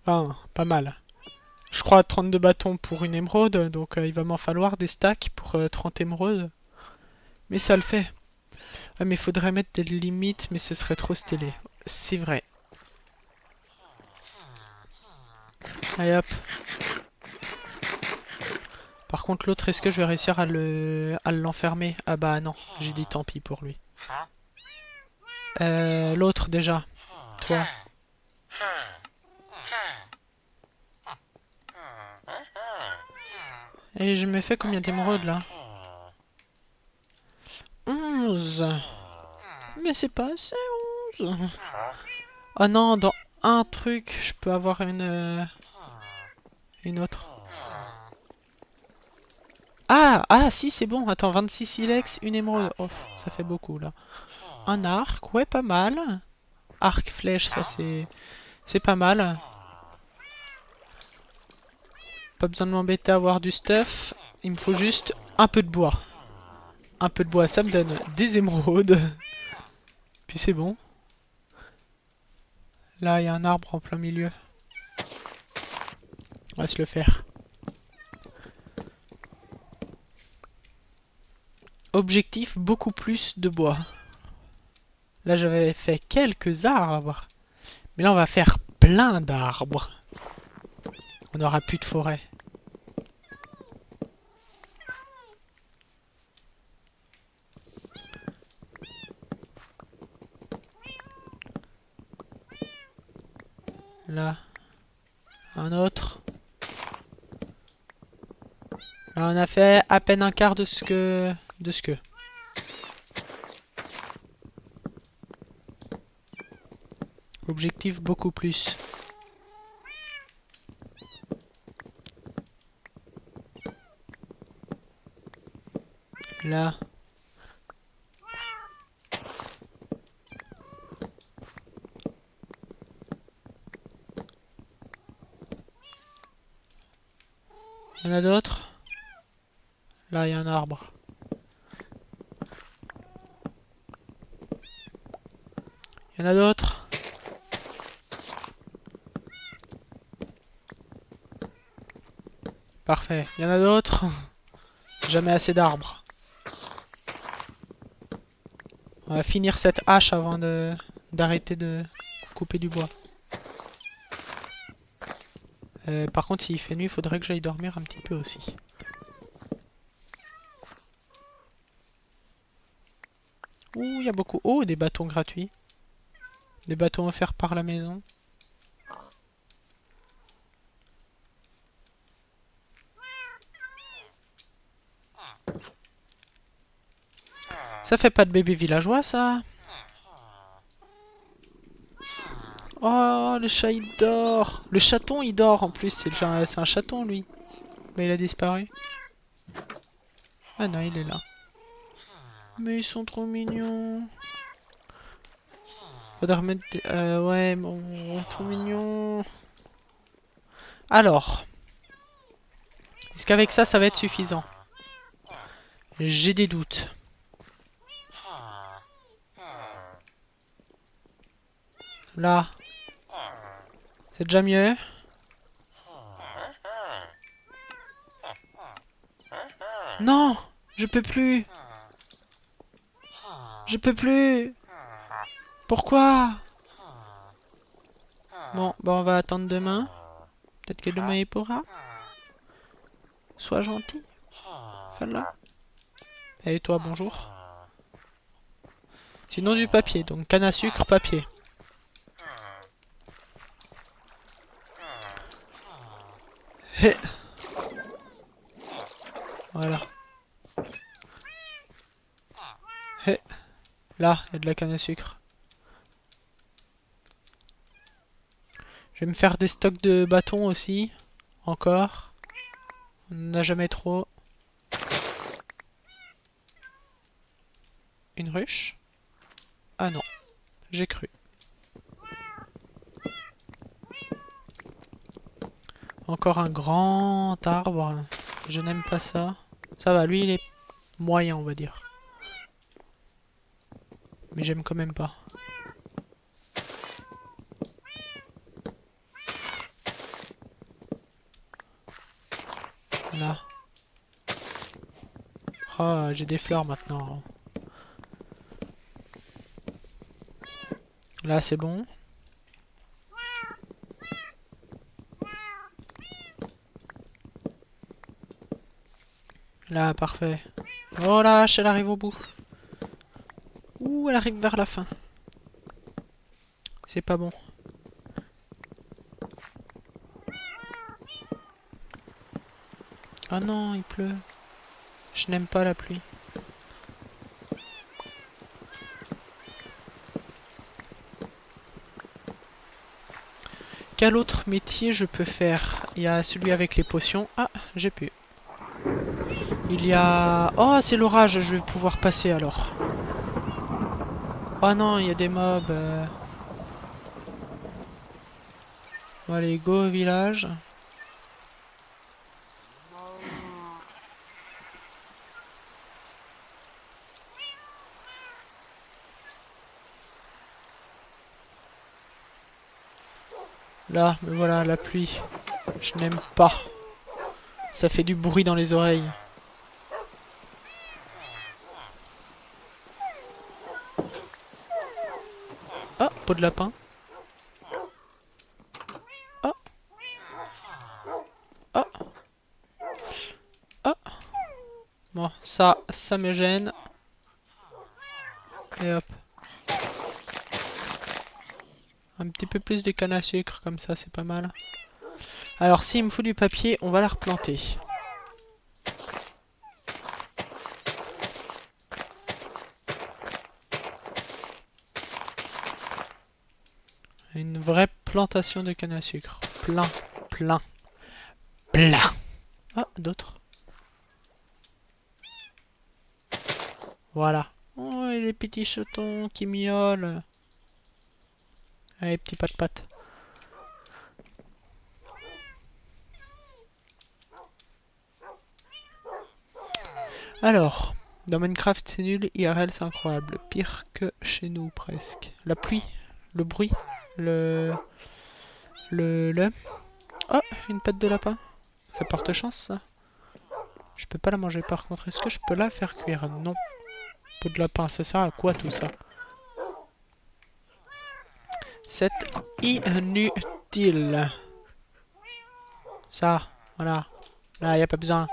Enfin, pas mal. Je crois 32 bâtons pour une émeraude, donc il va m'en falloir des stacks pour 30 émeraudes. Mais ça le fait. Ah, mais il faudrait mettre des limites, mais ce serait trop stylé. C'est vrai. Allez hop. Par contre, l'autre, est-ce que je vais réussir à l'enfermer? Ah bah non, j'ai dit tant pis pour lui. L'autre déjà. Toi. Et je me fais combien d'émeraudes là? 11. Mais c'est pas assez 11. Oh non, dans un truc, je peux avoir une autre. Ah, si, c'est bon. Attends, 26 silex, une émeraude. Oh, ça fait beaucoup, là. Un arc, ouais, pas mal. Arc, flèche, ça, c'est pas mal. Pas besoin de m'embêter à avoir du stuff. Il me faut juste un peu de bois. Un peu de bois, ça me donne des émeraudes. Puis c'est bon. Là, il y a un arbre en plein milieu. On va se le faire. Objectif, beaucoup plus de bois. Là, j'avais fait quelques arbres. Mais là, on va faire plein d'arbres. On n'aura plus de forêt. Là. Un autre. Là, on a fait à peine un quart de ce que... Objectif, beaucoup plus. Là. Il y en a d'autres? Là, il y a un arbre. Il y en a d'autres? Parfait. Il y en a d'autres? Jamais assez d'arbres. On va finir cette hache avant d'arrêter de couper du bois. Par contre, s'il fait nuit, il faudrait que j'aille dormir un petit peu aussi. Ouh, il y a beaucoup. Oh, des bâtons gratuits. Des bâtons offerts par la maison. Ça fait pas de bébé villageois, ça? Oh, le chat, il dort. Le chaton, il dort, en plus. C'est un chaton, lui. Mais il a disparu. Ah non, il est là. Mais ils sont trop mignons. Faudrait remettre... ouais, bon, trop mignon. Alors. Est-ce qu'avec ça, ça va être suffisant? J'ai des doutes. Là. C'est déjà mieux. Non! Je peux plus! Je peux plus! Pourquoi? Bon, bah on va attendre demain. Peut-être que demain il pourra. Sois gentil. Fais-le. Et toi, bonjour. Sinon du papier, donc canne à sucre, papier. Hé. Voilà. Hé. Là, il y a de la canne à sucre. Je vais me faire des stocks de bâtons aussi. Encore. On n'en a jamais trop. Une ruche? Ah non. J'ai cru. Encore un grand arbre. Je n'aime pas ça. Ça va, lui il est moyen, on va dire. Mais j'aime quand même pas. Là. Ah, j'ai des fleurs maintenant. Là, c'est bon. Là, parfait. Oh la hache, elle arrive au bout. Ouh, elle arrive vers la fin. C'est pas bon. Ah non, il pleut. Je n'aime pas la pluie. Quel autre métier je peux faire? Il y a celui avec les potions. Ah, j'ai pu. Il y a... Oh, c'est l'orage, je vais pouvoir passer alors. Oh non, il y a des mobs. Bon, allez, go au village. Là, mais voilà, la pluie. Je n'aime pas. Ça fait du bruit dans les oreilles. Ah, peau de lapin. Ah. Ah. Ah. Bon, ça me gêne. Et hop. Un petit peu plus de canne à sucre, comme ça, c'est pas mal. Alors, s'il me faut du papier, on va la replanter. Une vraie plantation de canne à sucre. Plein, plein, plein. Ah, d'autres. Voilà. Oh, et les petits chatons qui miaulent. Allez, petit pat-pat. Alors, dans Minecraft c'est nul, IRL c'est incroyable. Pire que chez nous presque. La pluie, le bruit, le... Oh, une patte de lapin. Ça porte chance ça. Je peux pas la manger par contre. Est-ce que je peux la faire cuire? Non. Peau de lapin, ça sert à quoi tout ça? C'est inutile. Ça, voilà. Là, y a pas besoin.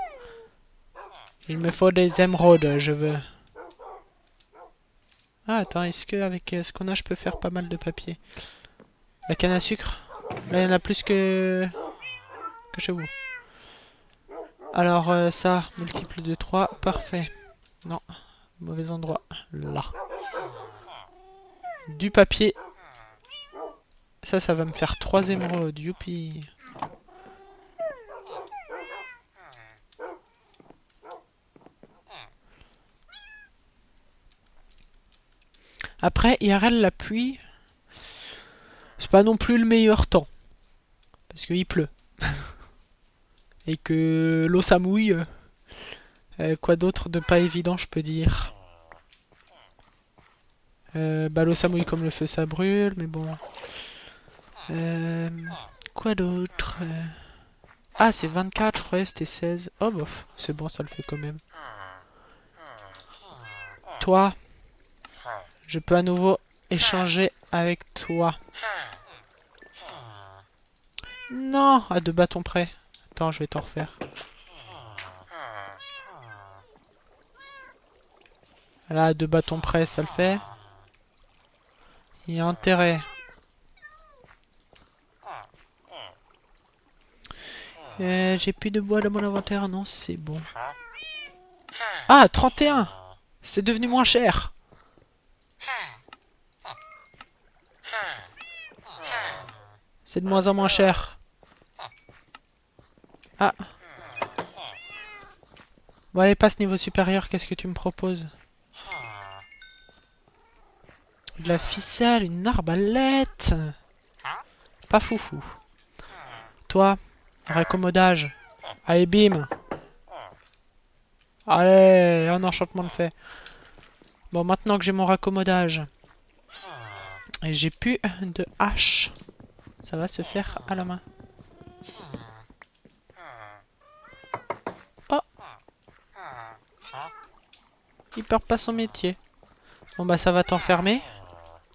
Il me faut des émeraudes, je veux. Ah, attends, est-ce que avec ce qu'on a, je peux faire pas mal de papier? La canne à sucre? Là, il y en a plus que chez vous. Alors, ça, multiple de 3, parfait. Non, mauvais endroit. Là. Du papier. Ça va me faire 3 émeraudes. Youpi. Après, IRL, la pluie, c'est pas non plus le meilleur temps. Parce qu'il pleut. Et que l'eau ça mouille. Quoi d'autre de pas évident, je peux dire. Bah, l'eau ça mouille comme le feu ça brûle, mais bon. Quoi d'autre Ah, c'est 24, je croyais c'était 16. Oh, bof, c'est bon, ça le fait quand même. Toi, je peux à nouveau échanger avec toi. Non, à 2 bâtons près. Attends, je vais t'en refaire. Là, à 2 bâtons près, ça le fait. Il y a intérêt. J'ai plus de bois dans mon inventaire. Non, c'est bon. Ah, 31. C'est devenu moins cher. C'est de moins en moins cher. Ah. Bon, allez, passe niveau supérieur. Qu'est-ce que tu me proposes? De la ficelle, une arbalète. Pas foufou. Toi, raccommodage. Allez, bim. Allez, un enchantement de fait. Bon, maintenant que j'ai mon raccommodage, et j'ai plus de hache, ça va se faire à la main. Oh, il perd pas son métier. Bon bah ça va t'enfermer.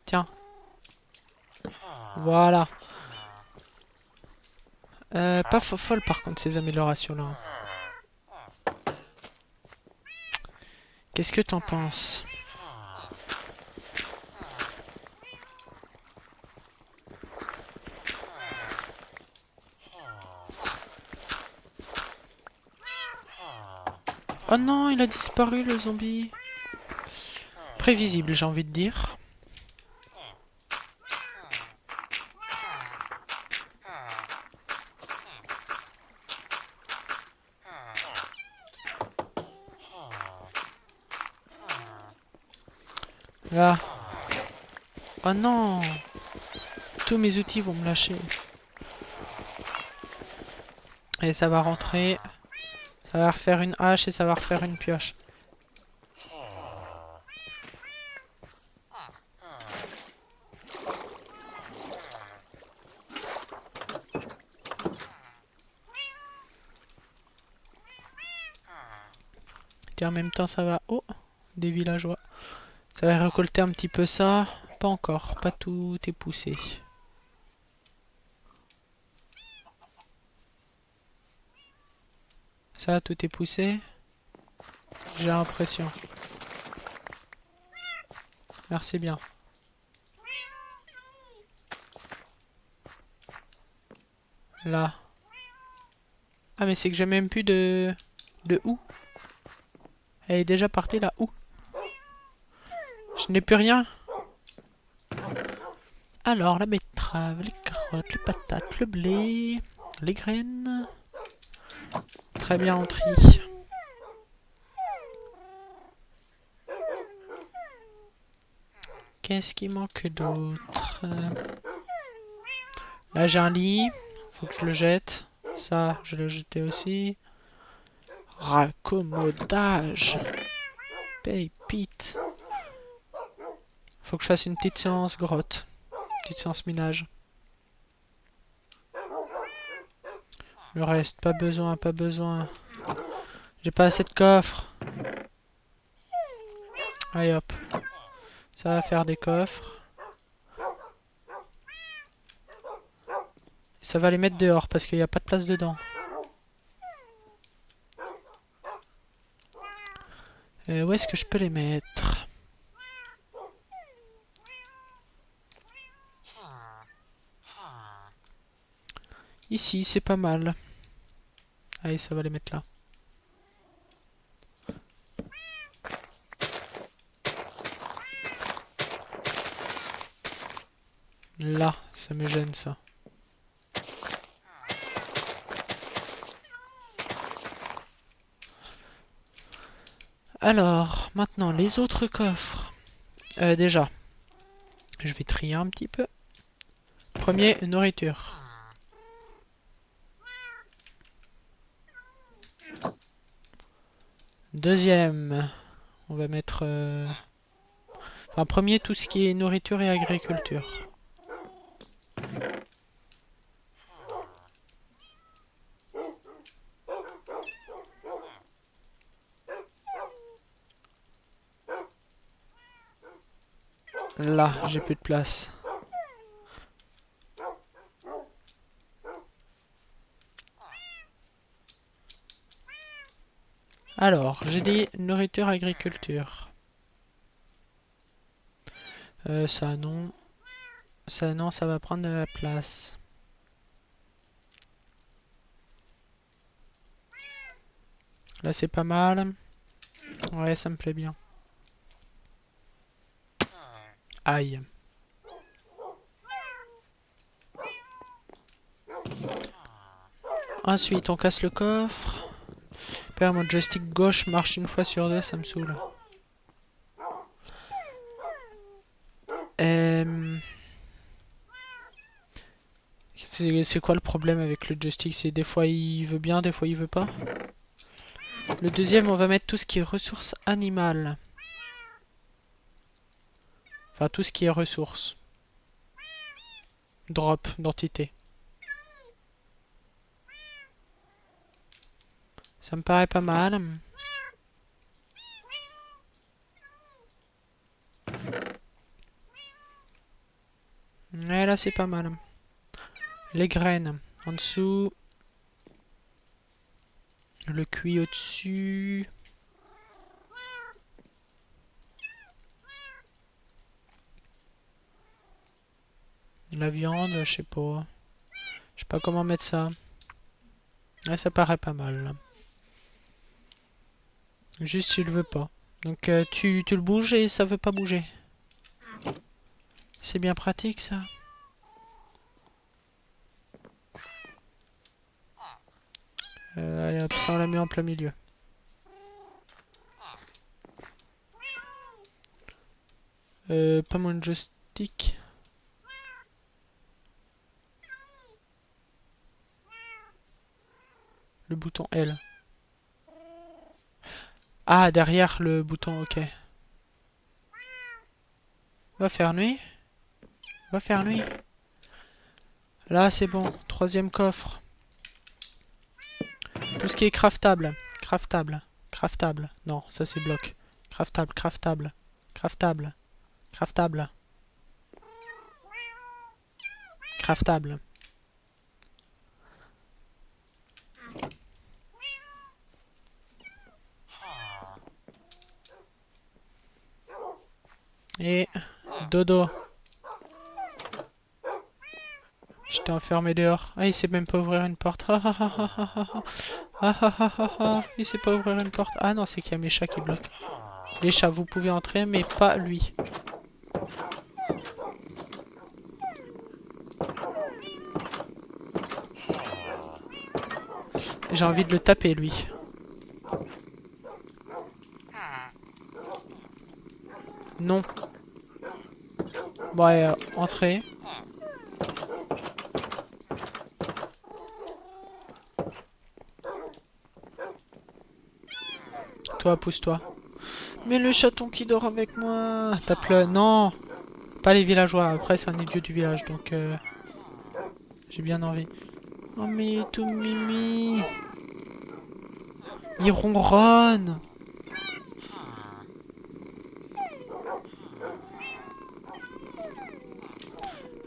Tiens. Voilà. Pas folle par contre ces améliorations là. Qu'est-ce que t'en penses? Oh non, il a disparu le zombie. Prévisible, j'ai envie de dire. Là. Oh non. Tous mes outils vont me lâcher. Et ça va rentrer. Ça va refaire une hache et ça va refaire une pioche. Et en même temps ça va... Oh, des villageois. Ça va récolter un petit peu ça. Pas encore, pas tout est poussé. Ça, tout est poussé. J'ai l'impression. Merci bien. Là. Ah mais c'est que j'ai même plus de houx. Elle est déjà partie la houx. Je n'ai plus rien. Alors la betterave, les carottes, les patates, le blé, les graines. Très bien, on trie. Qu'est-ce qui manque d'autre? Là, j'ai un lit. Faut que je le jette. Ça, je l'ai jeté aussi. Raccommodage. Pépite. Faut que je fasse une petite séance grotte. Petite séance minage. Le reste, pas besoin, pas besoin. J'ai pas assez de coffres. Allez hop. Ça va faire des coffres. Et ça va les mettre dehors parce qu'il n'y a pas de place dedans. Où est-ce que je peux les mettre? Ici, c'est pas mal. Allez, ça va les mettre là. Là, ça me gêne ça. Alors, maintenant, les autres coffres. Déjà, je vais trier un petit peu. Premier, nourriture. Deuxième, on va mettre... Enfin, premier, tout ce qui est nourriture et agriculture. Là, j'ai plus de place. Alors, j'ai dit nourriture, agriculture. Ça non. Ça non, ça va prendre de la place. Là, c'est pas mal. Ouais, ça me plaît bien. Aïe. Ensuite, on casse le coffre. Père, mon joystick gauche marche une fois sur deux, ça me saoule. C'est quoi le problème avec le joystick? C'est des fois il veut bien, des fois il veut pas. Le deuxième, on va mettre tout ce qui est ressources animales. Enfin, tout ce qui est ressources. Drop d'entité. Ça me paraît pas mal. Ouais, là c'est pas mal. Les graines en dessous. Le cuit au-dessus. La viande, je sais pas. Je sais pas comment mettre ça. Ouais, ça paraît pas mal. Là. Juste, tu le veux pas. Donc, tu le bouges et ça veut pas bouger. C'est bien pratique, ça. Allez hop, ça on l'a mis en plein milieu. Pas mon joystick. Le bouton L. Ah, derrière le bouton OK. Va faire nuit. Va faire nuit. Là, c'est bon. Troisième coffre. Tout ce qui est craftable. Craftable. Craftable. Non, ça c'est bloc. Craftable, craftable. Craftable. Craftable. Craftable. Et dodo. Je t'ai enfermé dehors. Ah, il sait même pas ouvrir une porte. Ah, ah, ah, ah, ah, ah. Ah, ah, ah, ah, ah. Il sait pas ouvrir une porte. Ah non, c'est qu'il y a mes chats qui bloquent. Les chats, vous pouvez entrer, mais pas lui. J'ai envie de le taper, lui. Non. Ouais, entrez. Toi, pousse-toi. Mais le chaton qui dort avec moi. Tape-le. Non. Pas les villageois. Après, c'est un idiot du village, donc j'ai bien envie. Oh, mais il est tout mimi. Il ronronne.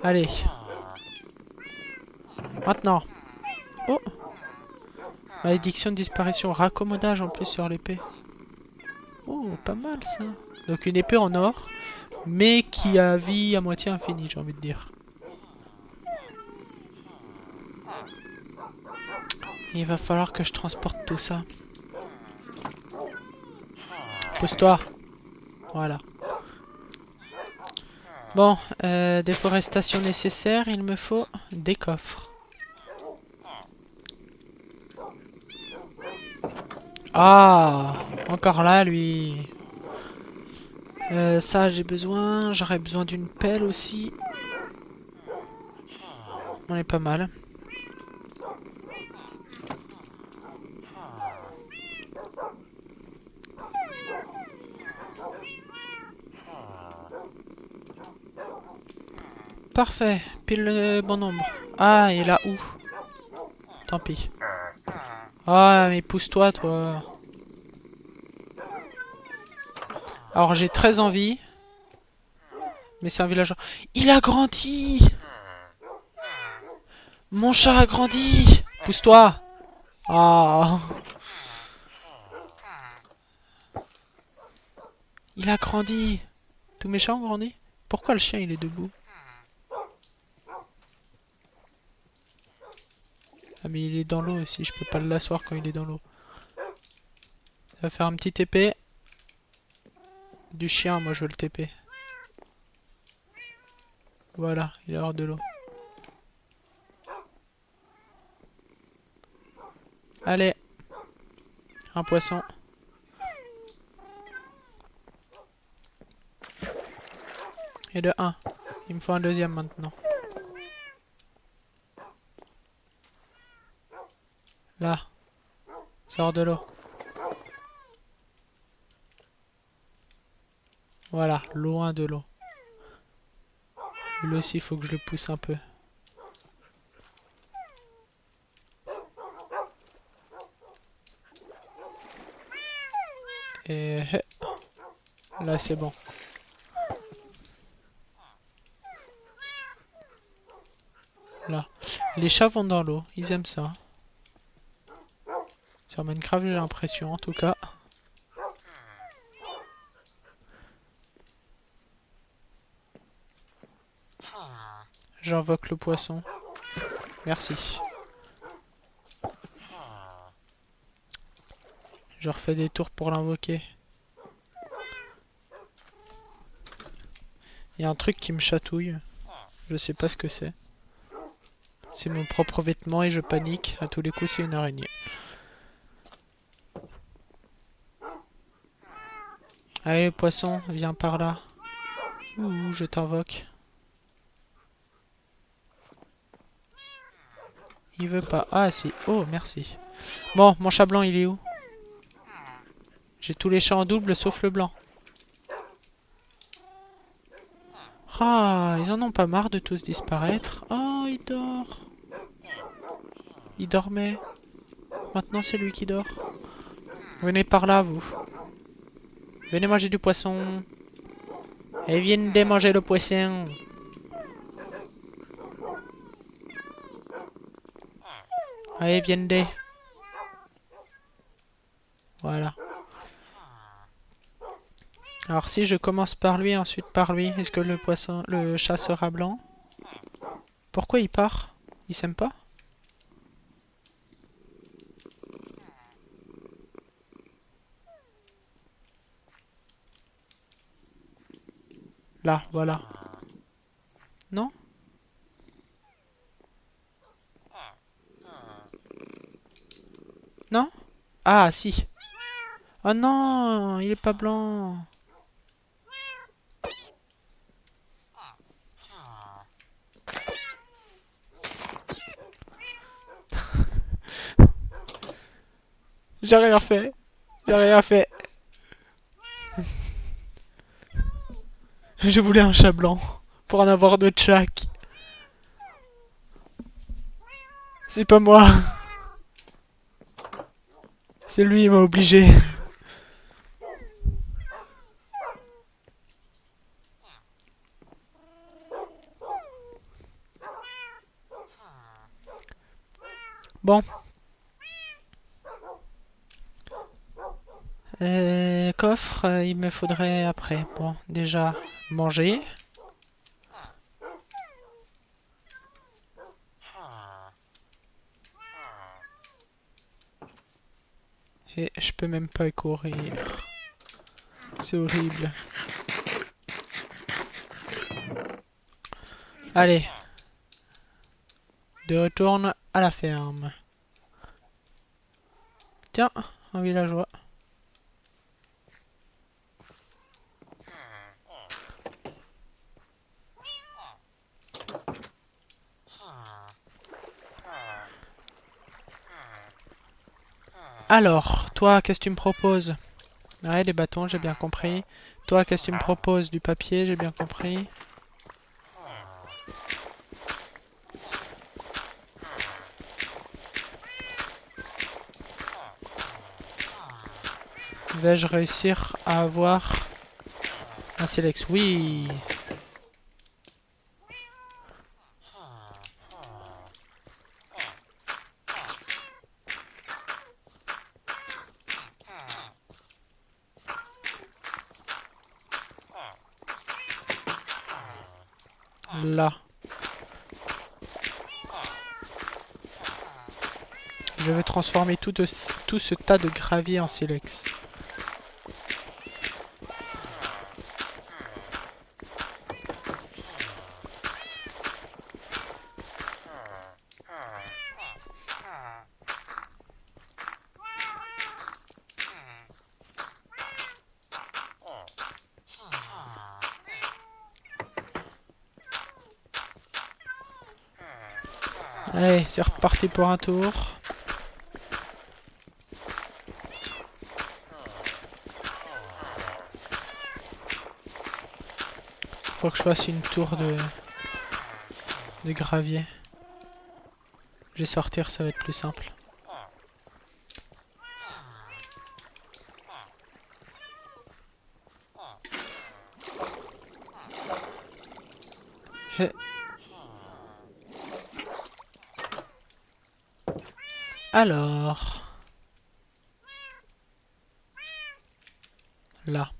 Allez. Maintenant. Oh. Malédiction de disparition. Raccommodage en plus sur l'épée. Oh, pas mal ça. Donc une épée en or, mais qui a vie à moitié infinie, j'ai envie de dire. Il va falloir que je transporte tout ça. Pousse-toi. Voilà. Bon, déforestation nécessaire, il me faut des coffres. Ah, encore là, lui. Ça, j'ai besoin. J'aurais besoin d'une pelle aussi. On est pas mal. Parfait, pile le bon nombre. Ah, il est là où? Tant pis. Ah, mais pousse-toi, toi. Alors, j'ai très envie. Mais c'est un villageois. Il a grandi! Mon chat a grandi! Pousse-toi! Ah! Il a grandi! Tous mes chats ont grandi? Pourquoi le chien il est debout? Ah mais il est dans l'eau aussi, je peux pas l'asseoir quand il est dans l'eau. Ça va faire un petit TP. Du chien, moi je veux le TP. Voilà, il est hors de l'eau. Allez! Un poisson. Et de 1. Il me faut un deuxième maintenant. Là. Sors de l'eau. Voilà, loin de l'eau. Lui aussi, il faut que je le pousse un peu. Et là, c'est bon. Là. Les chats vont dans l'eau, ils aiment ça. Sur Minecraft, j'ai l'impression, en tout cas. J'invoque le poisson. Merci. Je refais des tours pour l'invoquer. Il y a un truc qui me chatouille. Je sais pas ce que c'est. C'est mon propre vêtement et je panique. À tous les coups, c'est une araignée. Allez, poisson, viens par là. Ouh, je t'invoque. Il veut pas. Ah, si. Oh, merci. Bon, mon chat blanc, il est où? J'ai tous les chats en double sauf le blanc. Ah, ils en ont pas marre de tous disparaître. Oh, il dort. Il dormait. Maintenant, c'est lui qui dort. Venez par là, vous. Venez manger du poisson. Et viennent manger le poisson. Allez, viennent. Voilà. Alors si je commence par lui, ensuite par lui, est-ce que le chat sera blanc? Pourquoi il part? Il s'aime pas? Là, voilà. Non? Non? Ah, si. Oh non, il est pas blanc. J'ai rien fait. J'ai rien fait. Je voulais un chat blanc. Pour en avoir deux de chaque. C'est pas moi. C'est lui, il m'a obligé. Bon. Coffre, il me faudrait après. Bon, déjà, manger. Et je peux même pas courir. C'est horrible. Allez. De retourne à la ferme. Tiens, un villageois. Alors, toi, qu'est-ce que tu me proposes? Ouais, des bâtons, j'ai bien compris. Toi, qu'est-ce que tu me proposes? Du papier, j'ai bien compris. Vais-je réussir à avoir un silex? Oui. Là. Je vais transformer tout ce tas de gravier en silex. Allez, c'est reparti pour un tour. Faut que je fasse une tour de gravier. Je vais sortir, ça va être plus simple. Alors... Là.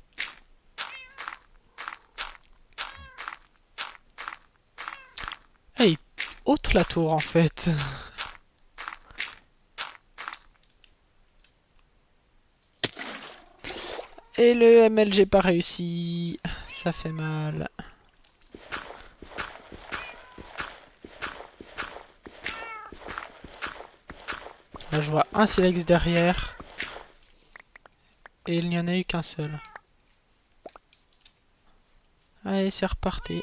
Elle est haute la tour en fait. Et le MLG pas réussi. Ça fait mal. Là, je vois un silex derrière. Et il n'y en a eu qu'un seul. Allez, c'est reparti.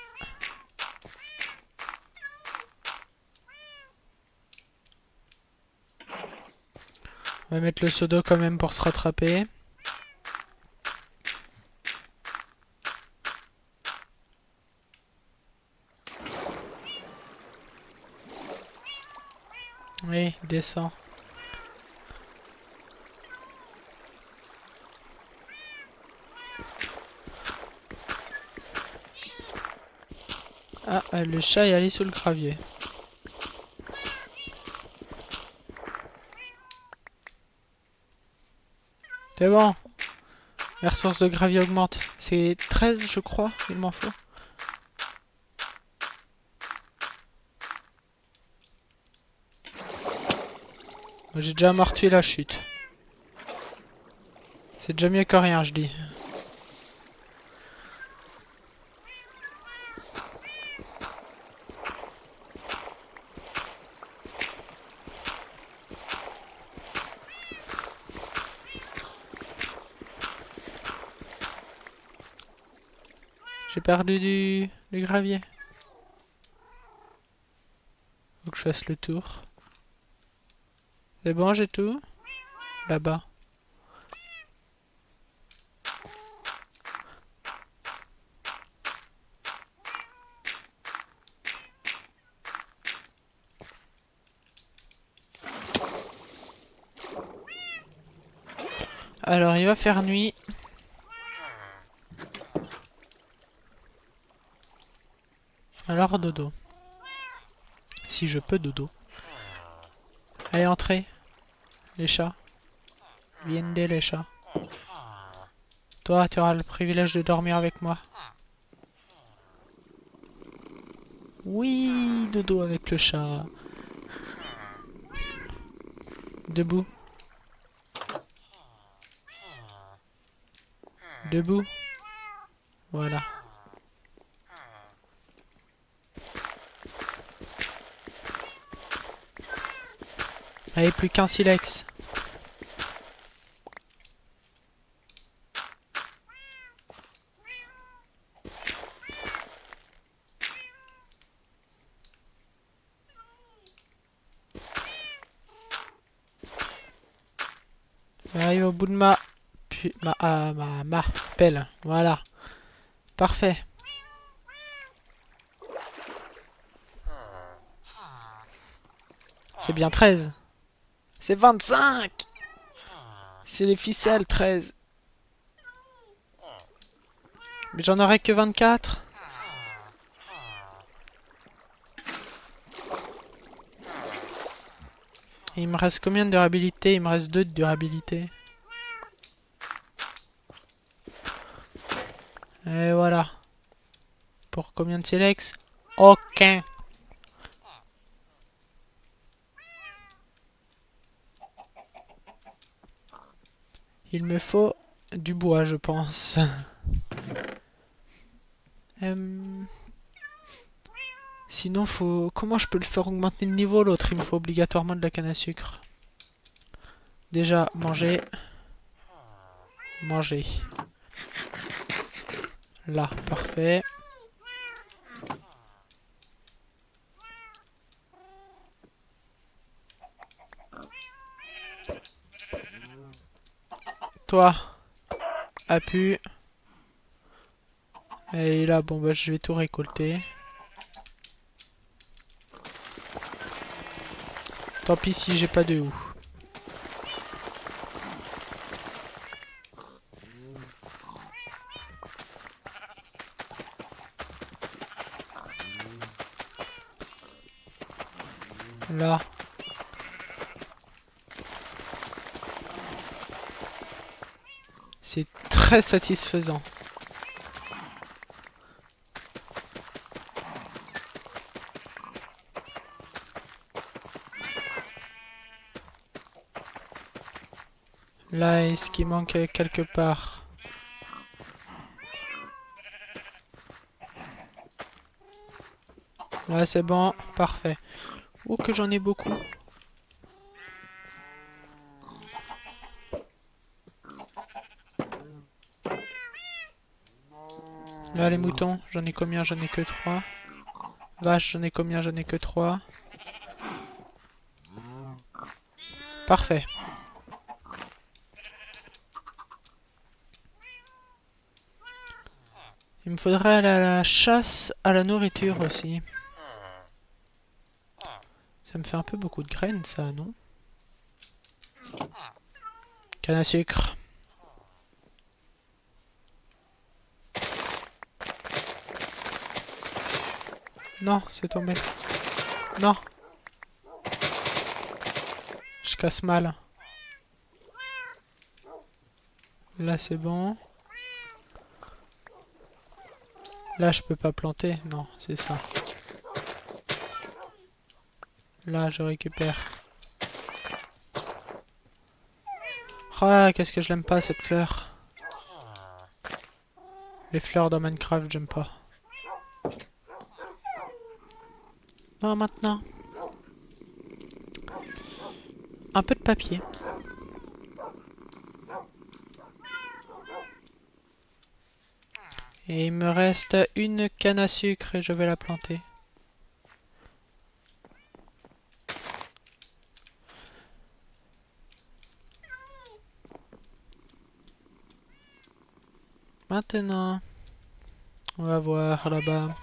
On va mettre le seau d'eau quand même pour se rattraper. Oui, descends. Ah, le chat est allé sous le gravier. C'est bon. La ressource de gravier augmente. C'est 13, je crois, il m'en faut. J'ai déjà amorti la chute. C'est déjà mieux que rien, je dis. J'ai perdu du gravier. Faut que je fasse le tour. C'est bon, j'ai tout. Là-bas. Alors il va faire nuit. Alors dodo. Si je peux dodo. Allez, entrez. Les chats. Viennent les chats. Toi, tu auras le privilège de dormir avec moi. Oui, dodo avec le chat. Debout. Debout. Voilà. Allez, plus qu'un silex. J'arrive au bout de ma pelle. Voilà. Parfait. C'est bien 13. C'est 25. C'est les ficelles 13. Mais j'en aurai que 24. Et il me reste combien de durabilité? Il me reste 2 de durabilité. Et voilà. Pour combien de silex? Aucun. Il me faut du bois, je pense. Sinon, faut... Comment je peux le faire augmenter le niveau, l'autre? Il me faut obligatoirement de la canne à sucre. Déjà, manger. Manger. Là, parfait. Toi, appuie. Et là, bon, bah, je vais tout récolter. Tant pis si j'ai pas de houx. Là. C'est très satisfaisant. Là, est-ce qu'il manque quelque part? Là, c'est bon. Parfait. Oh, que j'en ai beaucoup. Là, les moutons, j'en ai combien? J'en ai que 3. Vache, j'en ai combien? J'en ai que 3. Parfait. Il me faudrait aller à la chasse à la nourriture aussi. Ça me fait un peu beaucoup de graines, ça, non? Canne à sucre. Non, c'est tombé. Non. Je casse mal. Là, c'est bon. Là, je peux pas planter. Non, c'est ça. Là, je récupère. Ah, qu'est-ce que je l'aime pas, cette fleur. Les fleurs dans Minecraft, j'aime pas. Non, maintenant. Un peu de papier. Et il me reste une canne à sucre et je vais la planter. Maintenant, on va voir là-bas.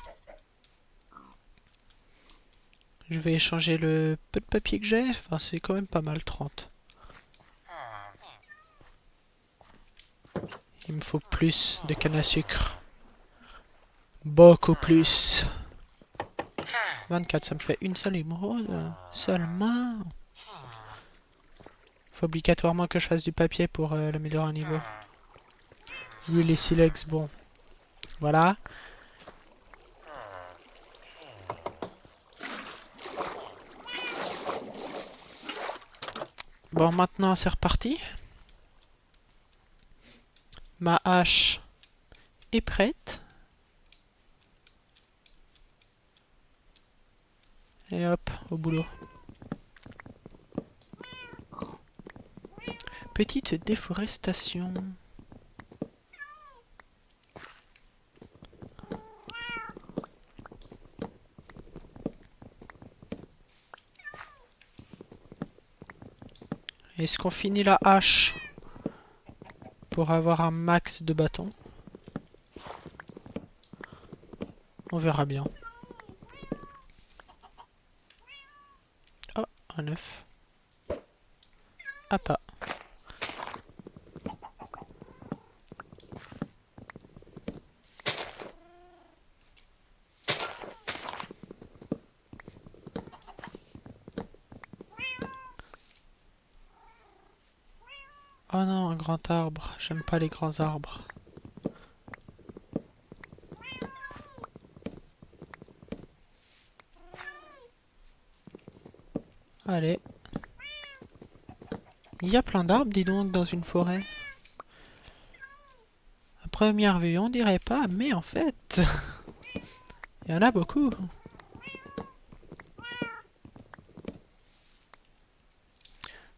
Je vais échanger le peu de papier que j'ai. Enfin, c'est quand même pas mal, 30. Il me faut plus de canne à sucre. Beaucoup plus. 24, ça me fait une seule émeraude. Seulement. Faut obligatoirement que je fasse du papier pour l'améliorer un niveau. Oui, les silex, bon. Voilà. Bon, maintenant c'est reparti. Ma hache est prête. Et hop, au boulot. Petite déforestation. Est-ce qu'on finit la hache pour avoir un max de bâtons? On verra bien. Oh, un œuf. Ah pas. Oh non, un grand arbre. J'aime pas les grands arbres. Allez. Il y a plein d'arbres, dis donc, dans une forêt. À première vue, on dirait pas, mais en fait, il y en a beaucoup.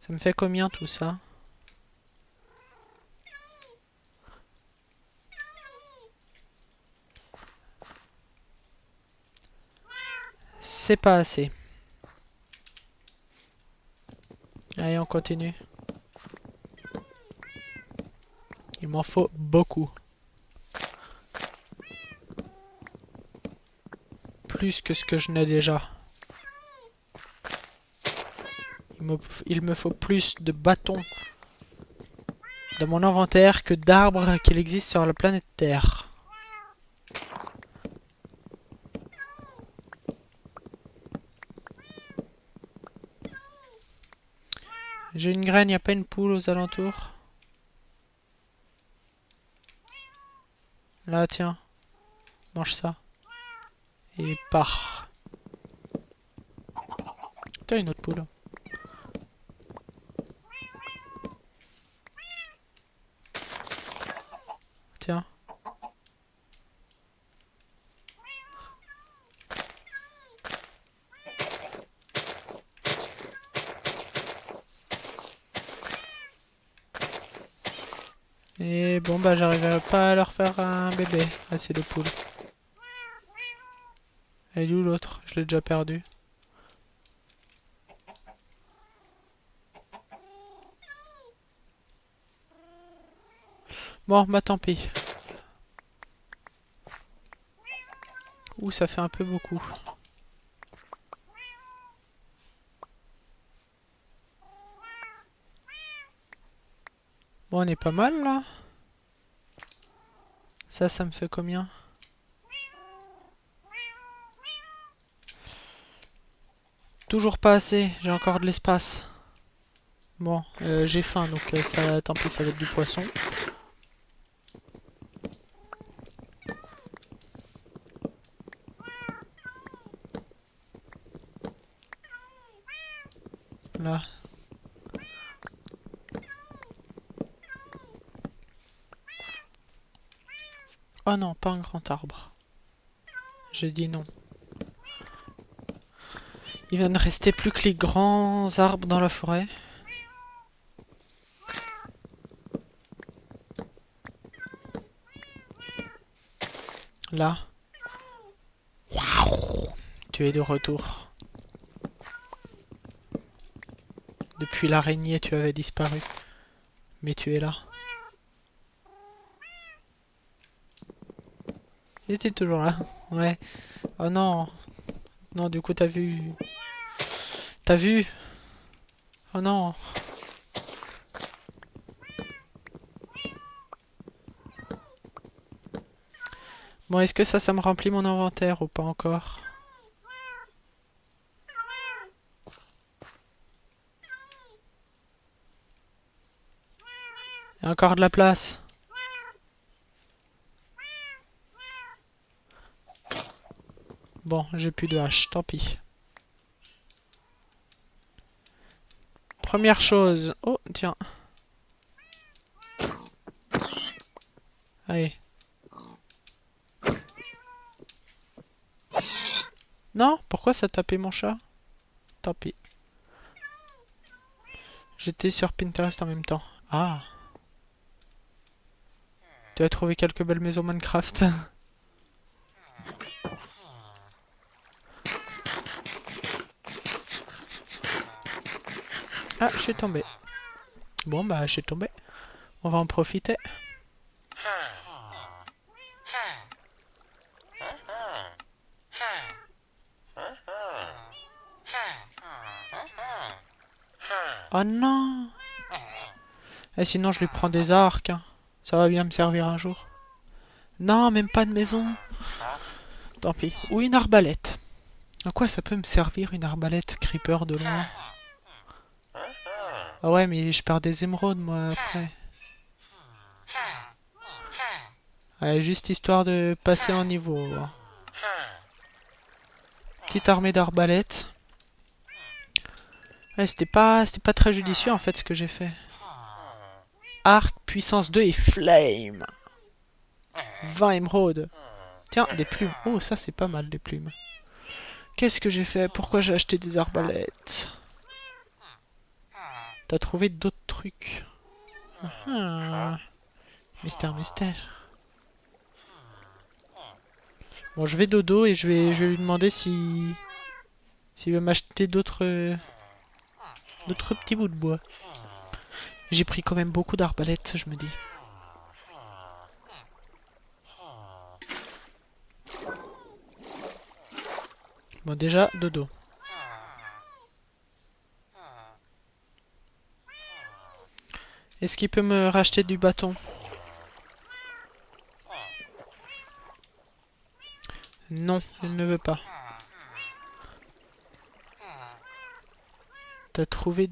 Ça me fait combien tout ça? C'est pas assez. Allez, on continue. Il m'en faut beaucoup. Plus que ce que je n'ai déjà. Il me faut plus de bâtons dans mon inventaire que d'arbres qu'il existe sur la planète Terre. J'ai une graine, y a pas une poule aux alentours? Là, tiens. Mange ça. Et pars. T'as une autre poule. Tiens. Et bon bah j'arriverai pas à leur faire un bébé à ces deux poules. Elle est où l'autre? Je l'ai déjà perdu. Bon bah tant pis. Ouh ça fait un peu beaucoup. Bon on est pas mal là. Ça me fait combien? Toujours pas assez, j'ai encore de l'espace. Bon, j'ai faim donc ça, tant pis, ça va être du poisson. Là. Oh non, pas un grand arbre. J'ai dit non. Il va ne rester plus que les grands arbres dans la forêt. Là. Waouh, tu es de retour. Depuis l'araignée, tu avais disparu. Mais tu es là. Il était toujours là. Ouais. Oh non. Non, du coup, t'as vu. T'as vu? Oh non. Bon, est-ce que ça me remplit mon inventaire ou pas encore? Il y a encore de la place. Bon, j'ai plus de hache, tant pis. Première chose. Oh, tiens. Allez. Non, pourquoi ça tapait mon chat? Tant pis. J'étais sur Pinterest en même temps. Ah. Tu as trouvé quelques belles maisons Minecraft. Ah, je suis tombé. Bon, bah, je suis tombé. On va en profiter. Oh non! Et sinon, je lui prends des arcs, hein. Ça va bien me servir un jour. Non, même pas de maison. Tant pis. Ou une arbalète. À quoi ça peut me servir une arbalète creeper de loin? Ah ouais, mais je perds des émeraudes, moi, après. Ouais, juste histoire de passer en niveau. Petite armée d'arbalètes. Ouais, c'était pas très judicieux en fait ce que j'ai fait. Arc, puissance 2 et flame. 20 émeraudes. Tiens, des plumes. Oh, ça c'est pas mal des plumes. Qu'est-ce que j'ai fait? Pourquoi j'ai acheté des arbalètes? T'as trouvé d'autres trucs? Ah. Mystère, mystère. Bon, je vais dodo et je vais lui demander si s'il veut m'acheter d'autres petits bouts de bois. J'ai pris quand même beaucoup d'arbalètes, je me dis. Bon, déjà, dodo. Est-ce qu'il peut me racheter du bâton? Non, il ne veut pas. T'as trouvé...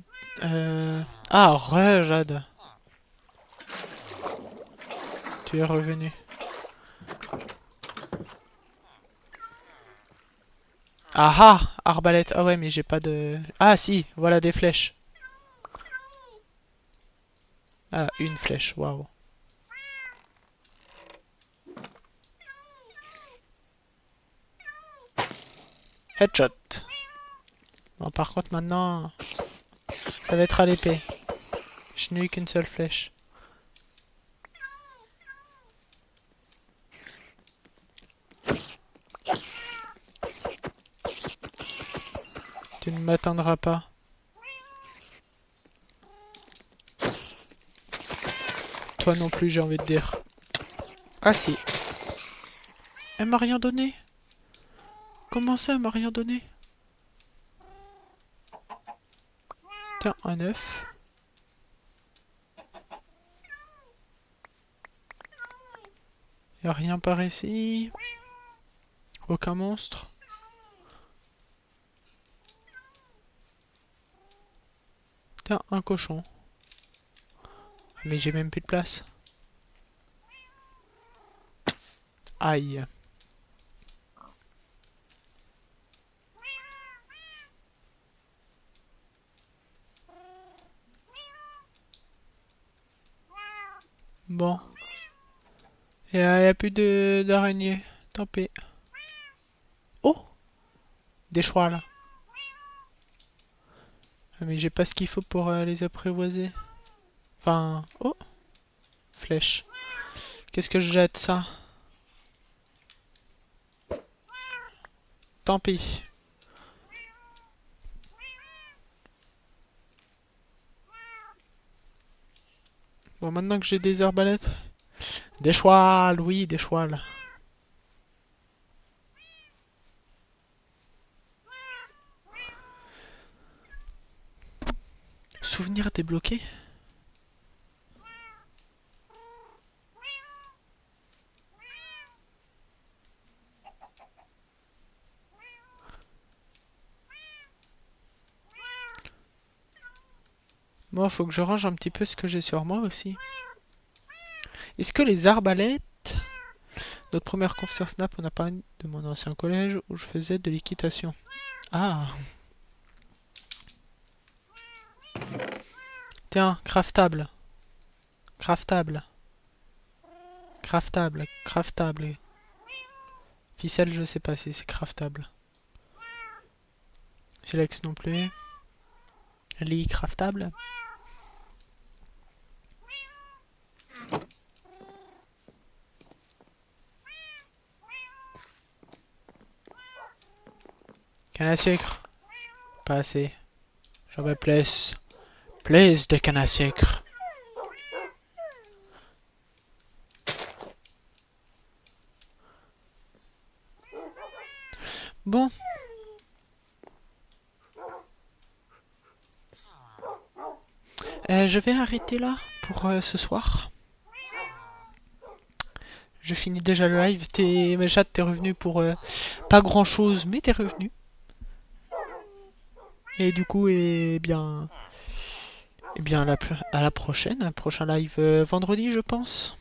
Ah, Jade. Tu es revenu. Ah ah, arbalète. Ah ouais, mais j'ai pas de... Ah si, voilà des flèches. Ah, une flèche, waouh. Headshot. Bon, par contre, maintenant, ça va être à l'épée. Je n'ai eu qu'une seule flèche. Tu ne m'atteindras pas. Toi non plus, j'ai envie de dire. Ah si. Elle m'a rien donné. Comment ça, elle m'a rien donné? Tiens, un œuf. Y'a rien par ici. Aucun monstre. Tiens, un cochon. Mais j'ai même plus de place. Aïe. Bon. Et y a plus d'araignées. Tant pis. Oh! Des choix là. Ah, mais j'ai pas ce qu'il faut pour les apprivoiser. Enfin... Oh! Flèche. Qu'est-ce que je jette ça? Tant pis. Bon, maintenant que j'ai des arbalètes. Des chouals, oui, des chouals. Souvenir débloqué? Moi, faut que je range un petit peu ce que j'ai sur moi aussi. Est-ce que les arbalètes... Notre première conf sur Snap, on a parlé de mon ancien collège où je faisais de l'équitation. Ah, tiens, craftable. Craftable. Craftable. Craftable. Ficelle, je sais pas si c'est craftable. Silex non plus. Lit craftable. Canne à sucre. Pas assez. J'en veux plus. Plus de canne à sucre. Bon. Je vais arrêter là pour ce soir. Je finis déjà le live. Mais Jade, t'es revenu pour pas grand chose, mais t'es revenu. Et du coup, eh bien à la prochaine. Un prochain live vendredi, je pense.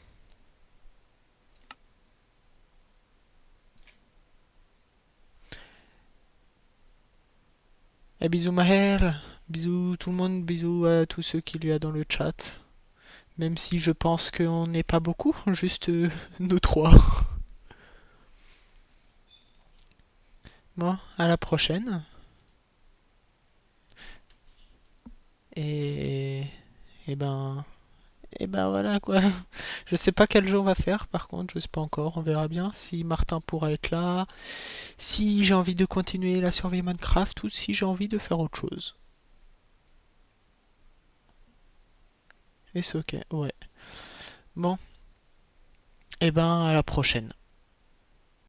Et bisous Maël. Bisous tout le monde. Bisous à tous ceux qu'il y a dans le chat. Même si je pense qu'on n'est pas beaucoup, juste nous trois. Bon, à la prochaine. Et... Et ben... Et ben voilà quoi. Je sais pas quel jeu on va faire par contre, je sais pas encore, on verra bien si Martin pourra être là, si j'ai envie de continuer la survie Minecraft ou si j'ai envie de faire autre chose. Et c'est ok, ouais. Bon, et ben à la prochaine.